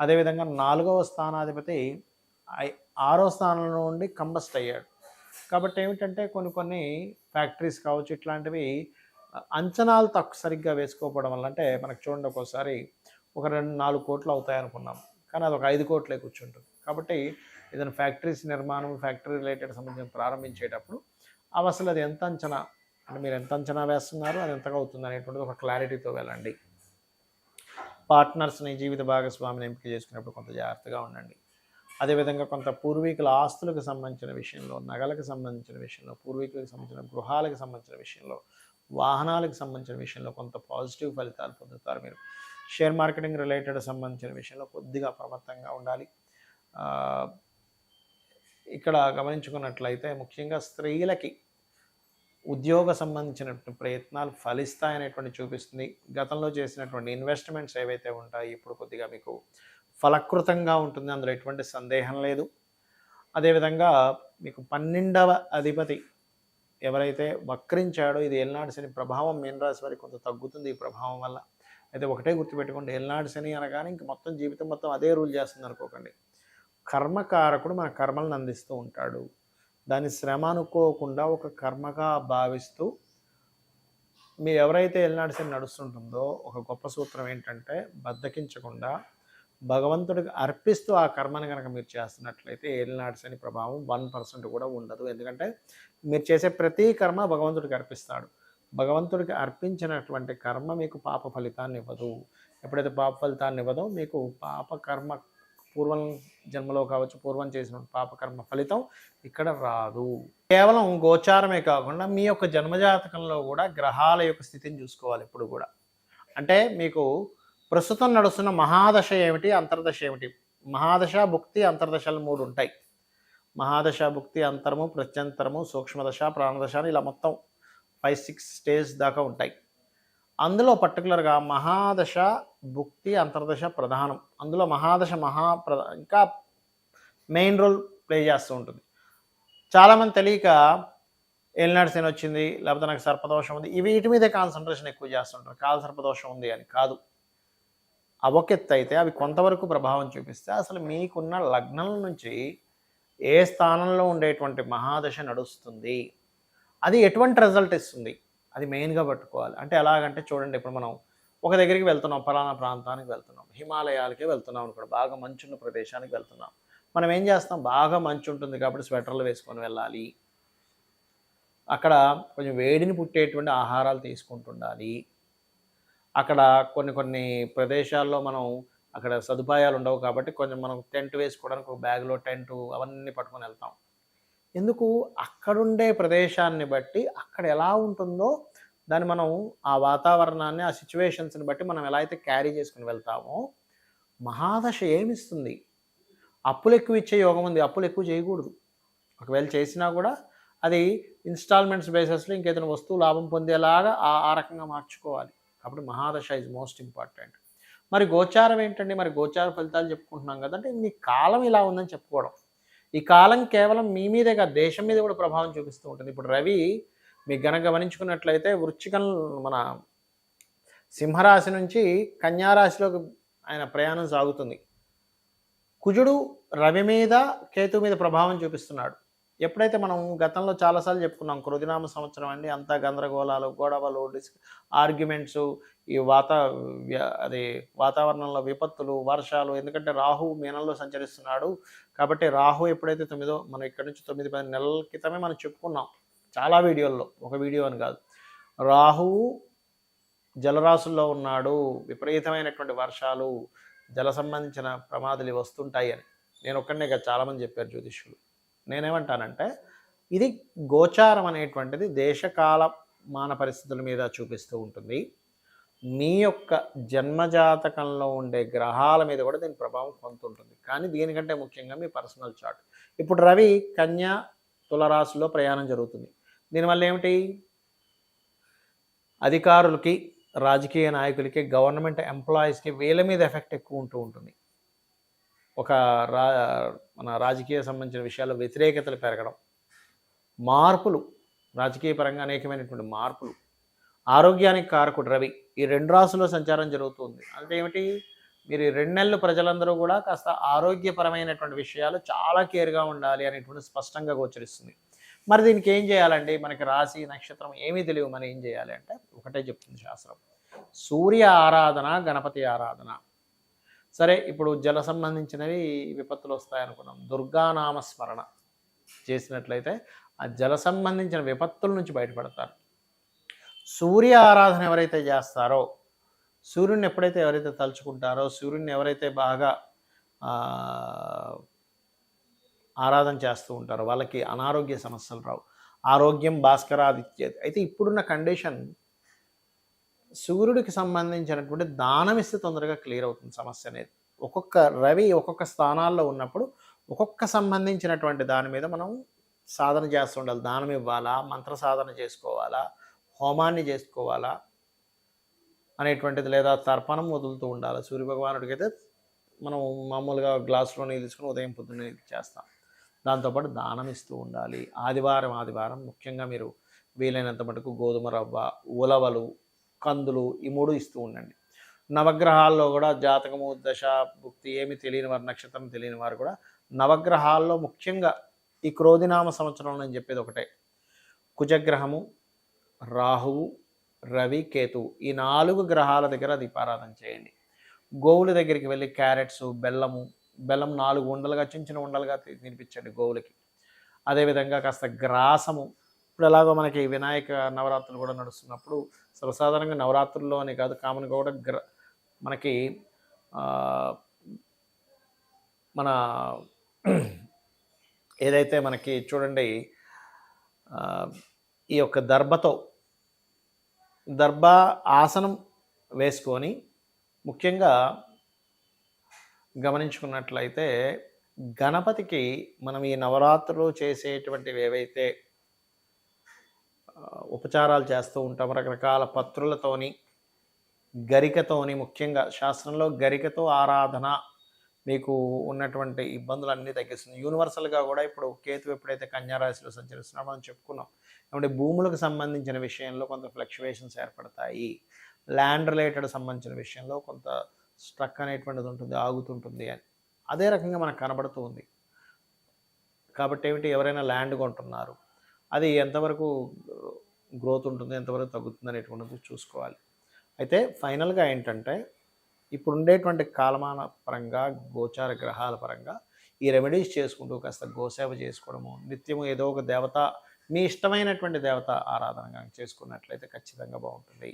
S1: అదేవిధంగా 4వ స్థానాధిపతి 6వ స్థానంలో నుండి కంబస్ట్ అయ్యాడు. కాబట్టి ఏమిటంటే కొన్ని ఫ్యాక్టరీస్ కావచ్చు, ఇట్లాంటివి అంచనాలు సరిగ్గా వేసుకోకపోవడం వల్ల, అంటే మనకు చూడండి ఒక్కోసారి ఒక 2-4 కోట్లు అవుతాయి అనుకున్నాం, కానీ అది ఒక 5 కోట్లే కూర్చుంటుంది. కాబట్టి ఏదైనా ఫ్యాక్టరీస్ నిర్మాణం, ఫ్యాక్టరీ రిలేటెడ్ సంబంధించి ప్రారంభించేటప్పుడు అసలు అది ఎంత అంచనా, అంటే మీరు ఎంత అంచనా వేస్తున్నారు, అది ఎంతగా అవుతుంది అనేటువంటిది ఒక క్లారిటీతో వెళ్ళండి. పార్ట్నర్స్ని, జీవిత భాగస్వామిని ఎంపిక చేసుకునేప్పుడు కొంత జాగ్రత్తగా ఉండండి. అదేవిధంగా కొంత పూర్వీకుల ఆస్తులకు సంబంధించిన విషయంలో, నగలకు సంబంధించిన విషయంలో, పూర్వీకులకు సంబంధించిన గృహాలకు సంబంధించిన విషయంలో, వాహనాలకు సంబంధించిన విషయంలో కొంత పాజిటివ్ ఫలితాలు పొందుతారు. మీరు షేర్ మార్కెటింగ్ రిలేటెడ్ సంబంధించిన విషయంలో కొద్దిగా అప్రమత్తంగా ఉండాలి. ఇక్కడ గమనించుకున్నట్లయితే ముఖ్యంగా స్త్రీలకి ఉద్యోగ సంబంధించినటువంటి ప్రయత్నాలు ఫలిస్తాయనేటువంటి చూపిస్తుంది. గతంలో చేసినటువంటి ఇన్వెస్ట్మెంట్స్ ఏవైతే ఉంటాయి ఇప్పుడు కొద్దిగా మీకు ఫలకృతంగా ఉంటుంది, అందులో ఎటువంటి సందేహం లేదు. అదేవిధంగా మీకు 12వ అధిపతి ఎవరైతే వక్రించాడో, ఇది ఏలినాడు శని ప్రభావం మీనరాశి వారికి కొంత తగ్గుతుంది ఈ ప్రభావం వల్ల. అయితే ఒకటే గుర్తుపెట్టుకోండి, ఏలినాడు శని అనగానే ఇంక మొత్తం జీవితం మొత్తం అదే రూల్ చేస్తుంది అనుకోకండి. కర్మకారకుడు మన కర్మలను అందిస్తూ ఉంటాడు. దాన్ని శ్రమ అనుకోకుండా ఒక కర్మగా భావిస్తూ మీరు ఎవరైతే ఏలినాడు శని నడుస్తుంటుందో, ఒక గొప్ప సూత్రం ఏంటంటే బద్దకించకుండా భగవంతుడికి అర్పిస్తూ ఆ కర్మని కనుక మీరు చేస్తున్నట్లయితే ఏలినాటి శని ప్రభావం 1% కూడా ఉండదు. ఎందుకంటే మీరు చేసే ప్రతి కర్మ భగవంతుడికి అర్పిస్తాడు. భగవంతుడికి అర్పించినటువంటి కర్మ మీకు పాప ఫలితాన్ని ఇవ్వదు. ఎప్పుడైతే పాప ఫలితాన్ని ఇవ్వదో మీకు పాప కర్మ పూర్వం జన్మలో కావచ్చు, పూర్వం చేసిన పాపకర్మ ఫలితం ఇక్కడ రాదు. కేవలం గోచారమే కాకుండా మీ యొక్క జన్మజాతకంలో కూడా గ్రహాల యొక్క స్థితిని చూసుకోవాలి ఎప్పుడు కూడా. అంటే మీకు ప్రస్తుతం నడుస్తున్న మహాదశ ఏమిటి, అంతర్దశ ఏమిటి? మహాదశ, భుక్తి, అంతర్దశలు 3 ఉంటాయి. మహాదశ, భుక్తి, అంతరము, ప్రత్యంతరము, సూక్ష్మదశ, ప్రాణదశ అని ఇలా మొత్తం 5-6 స్టేజ్ దాకా ఉంటాయి. అందులో పర్టికులర్గా మహాదశ, భుక్తి, అంతర్దశ ప్రధానం. అందులో మహాదశ ఇంకా మెయిన్ రోల్ ప్లే చేస్తూ ఉంటుంది. చాలామంది తెలియక ఏలినాటి శని వచ్చింది, లేకపోతే నాకు సర్పదోషం ఉంది, వీటి మీదే కాన్సన్ట్రేషన్ ఎక్కువ చేస్తుంటారు. కాల సర్పదోషం ఉంది అని కాదు. అవకెత్తు అయితే అవి కొంతవరకు ప్రభావం చూపిస్తే అసలు మీకున్న లగ్నం నుంచి ఏ స్థానంలో ఉండేటువంటి మహాదశ నడుస్తుంది, అది ఎటువంటి రిజల్ట్ ఇస్తుంది, అది మెయిన్గా పట్టుకోవాలి. అంటే ఎలాగంటే చూడండి, ఇప్పుడు మనం ఒక దగ్గరికి వెళ్తున్నాం, ఫలానా ప్రాంతానికి వెళ్తున్నాం, హిమాలయాలకే వెళ్తున్నాం అనుకోండి, బాగా మంచున్న ప్రదేశానికి వెళ్తున్నాం. మనం ఏం చేస్తాం, బాగా మంచు ఉంటుంది కాబట్టి స్వెటర్లు వేసుకొని వెళ్ళాలి, అక్కడ కొంచెం వేడిని పుట్టేటువంటి ఆహారాలు తీసుకుంటుండాలి. అక్కడ కొన్ని ప్రదేశాల్లో మనం అక్కడ సదుపాయాలు ఉండవు కాబట్టి కొంచెం మనం టెంట్ వేసుకోవడానికి ఒక బ్యాగ్లో టెంటు అవన్నీ పట్టుకొని వెళ్తాం. ఎందుకు, అక్కడుండే ప్రదేశాన్ని బట్టి అక్కడ ఎలా ఉంటుందో దాన్ని మనం ఆ వాతావరణాన్ని, ఆ సిచ్యువేషన్స్ని బట్టి మనం ఎలా అయితే క్యారీ చేసుకుని వెళ్తామో, మహాదశ ఏమిస్తుంది, అప్పులు ఎక్కువ ఇచ్చే యోగం ఉంది, అప్పులు ఎక్కువ చేయకూడదు. ఒకవేళ చేసినా కూడా అది ఇన్స్టాల్మెంట్స్ బేసిస్లో ఇంకేదైనా వస్తువు లాభం పొందేలాగా ఆ రకంగా మార్చుకోవాలి. కాబట్టి మహాదశ ఈజ్ మోస్ట్ ఇంపార్టెంట్. మరి గోచారం ఏంటండి, మరి గోచార ఫలితాలు చెప్పుకుంటున్నాం కదా, అంటే మీ కాలం ఇలా ఉందని చెప్పుకోవడం. ఈ కాలం కేవలం మీ మీదే కాదు, దేశం మీద కూడా ప్రభావం చూపిస్తూ ఉంటుంది. ఇప్పుడు రవి మీకు గనక గమనించుకున్నట్లయితే వృశ్చికం, మన సింహరాశి నుంచి కన్యారాశిలోకి ఆయన ప్రయాణం సాగుతుంది. కుజుడు రవి మీద, కేతు మీద ప్రభావం చూపిస్తున్నాడు. ఎప్పుడైతే మనం గతంలో చాలాసార్లు చెప్పుకున్నాం, కృతినామ సంవత్సరం అండి, అంతా గందరగోళాలు, గొడవలు, ఆర్గ్యుమెంట్స్, ఈ వాతావరణంలో విపత్తులు, వర్షాలు. ఎందుకంటే రాహు మీనంలో సంచరిస్తున్నాడు కాబట్టి రాహు ఎప్పుడైతే మనం ఇక్కడ నుంచి 9-10 నెలల క్రితమే మనం చెప్పుకున్నాం చాలా వీడియోల్లో, ఒక వీడియో అని కాదు. రాహువు జలరాశుల్లో ఉన్నాడు, విపరీతమైనటువంటి వర్షాలు, జల సంబంధించిన ప్రమాదాలు వస్తుంటాయి అని నేను ఒక్కడనే కాదు, చాలామంది చెప్పారు జ్యోతిష్యులు. నేనేమంటానంటే, ఇది గోచారం అనేటువంటిది దేశకాల మాన పరిస్థితుల మీద చూపిస్తూ ఉంటుంది. మీ యొక్క జన్మజాతకంలో ఉండే గ్రహాల మీద కూడా దీని ప్రభావం కొంత ఉంటుంది. కానీ దీనికంటే ముఖ్యంగా మీ పర్సనల్ చార్ట్. ఇప్పుడు రవి కన్యా తులరాశిలో ప్రయాణం జరుగుతుంది. దీనివల్ల ఏమిటి, అధికారులకి, రాజకీయ నాయకులకి, గవర్నమెంట్ ఎంప్లాయీస్కి వీళ్ళ మీద ఎఫెక్ట్ ఎక్కువ ఉంటూ ఉంటుంది. మన రాజకీయ సంబంధించిన విషయాల్లో వ్యతిరేకతలు పెరగడం, మార్పులు, రాజకీయ పరంగా అనేకమైనటువంటి మార్పులు. ఆరోగ్యానికి కారకుడు రవి ఈ 2 రాశుల్లో సంచారం జరుగుతుంది. అంటే ఏమిటి, మీరు ఈ 2 నెలలు ప్రజలందరూ కూడా కాస్త ఆరోగ్యపరమైనటువంటి విషయాలు చాలా కేర్గా ఉండాలి అనేటువంటి స్పష్టంగా గోచరిస్తుంది. మరి దీనికి ఏం చేయాలండి, మనకి రాశి నక్షత్రం ఏమీ తెలియదు, మనం ఏం చేయాలి అంటే ఒకటే చెప్తుంది శాస్త్రం, సూర్య ఆరాధన, గణపతి ఆరాధన. సరే, ఇప్పుడు జల సంబంధించినవి విపత్తులు వస్తాయనుకున్నాం, దుర్గానామస్మరణ చేసినట్లయితే ఆ జల సంబంధించిన విపత్తుల నుంచి బయటపడతారు. సూర్య ఆరాధన ఎవరైతే చేస్తారో, సూర్యుడిని ఎప్పుడైతే ఎవరైతే తలుచుకుంటారో, సూర్యుడిని ఎవరైతే బాగా ఆరాధన చేస్తూ ఉంటారో వాళ్ళకి అనారోగ్య సమస్యలు రావు. ఆరోగ్యం భాస్కరాదిత్యేది. అయితే ఇప్పుడున్న కండిషన్, సూర్యుడికి సంబంధించినటువంటి దానం ఇస్తే తొందరగా క్లియర్ అవుతుంది సమస్య అనేది. ఒక్కొక్క రవి ఒక్కొక్క స్థానాల్లో ఉన్నప్పుడు ఒక్కొక్క సంబంధించినటువంటి దాని మీద మనం సాధన చేస్తూ ఉండాలి. దానం ఇవ్వాలా, మంత్ర సాధన చేసుకోవాలా, హోమాన్ని చేసుకోవాలా అనేటువంటిది, లేదా తర్పణం వదులుతూ ఉండాలి. సూర్యభగవానుడికి అయితే మనం మామూలుగా గ్లాసులో నీళ్ళు తీసుకుని ఉదయం పొద్దున్నే చేస్తాం. దాంతోపాటు దానం ఇస్తూ ఉండాలి. ఆదివారం ముఖ్యంగా మీరు వీలైనంత మటుకు గోధుమ రవ్వ, ఉలవలు, కందులు ఈ 3 ఇస్తూ ఉండండి. నవగ్రహాల్లో కూడా జాతకము, దశ, భుక్తి ఏమి తెలియని వారు, నక్షత్రం తెలియని వారు కూడా నవగ్రహాల్లో ముఖ్యంగా ఈ క్రోధినామ సంవత్సరంలో నేను చెప్పేది ఒకటే, కుజగ్రహము, రాహువు, రవి, కేతువు ఈ 4 గ్రహాల దగ్గర దీపారాధన చేయండి. గోవుల దగ్గరికి వెళ్ళి క్యారెట్స్, బెల్లం 4 ఉండలుగా చిన్న చిన్న ఉండలుగా తినిపించండి గోవులకి. అదేవిధంగా కాస్త గ్రాసము, ఇప్పుడు ఎలాగో మనకి వినాయక నవరాత్రులు కూడా నడుస్తున్నప్పుడు సర్వసాధారణంగా నవరాత్రుల్లో అని కాదు, కామన్గా కూడా మనకి మన ఏదైతే మనకి చూడండి ఈ యొక్క దర్భ ఆసనం వేసుకొని ముఖ్యంగా గమనించుకున్నట్లయితే గణపతికి మనం ఈ నవరాత్రులు చేసేటువంటివి ఏవైతే ఉపచారాలు చేస్తూ ఉంటాం రకరకాల పత్రులతోని, గరికతోని, ముఖ్యంగా శాస్త్రంలో గరికతో ఆరాధన మీకు ఉన్నటువంటి ఇబ్బందులన్నీ తగ్గిస్తుంది. యూనివర్సల్గా కూడా ఇప్పుడు కేతు ఎప్పుడైతే కన్యారాశిలో సంచరిస్తున్నామో మనం చెప్పుకున్నాం, కాబట్టి భూములకు సంబంధించిన విషయంలో కొంత ఫ్లక్చువేషన్స్ ఏర్పడతాయి. ల్యాండ్ రిలేటెడ్ సంబంధించిన విషయంలో కొంత స్ట్రక్ అనేటువంటిది ఉంటుంది, ఆగుతుంటుంది అని అదే రకంగా మనకు కనబడుతూ ఉంది. కాబట్టి ఏమిటి, ఎవరైనా ల్యాండ్ కొంటున్నారు, అది ఎంతవరకు గ్రోత్ ఉంటుంది, ఎంతవరకు తగ్గుతుంది అనేటువంటిది చూసుకోవాలి. అయితే ఫైనల్గా ఏంటంటే ఇప్పుడు ఉండేటువంటి కాలమాన పరంగా, గోచార గ్రహాల పరంగా ఈ రెమెడీస్ చేసుకుంటూ కాస్త గోసేవ చేసుకోవడము, నిత్యము ఏదో ఒక దేవత, మీ ఇష్టమైనటువంటి దేవత ఆరాధన చేసుకున్నట్లయితే ఖచ్చితంగా బాగుంటుంది.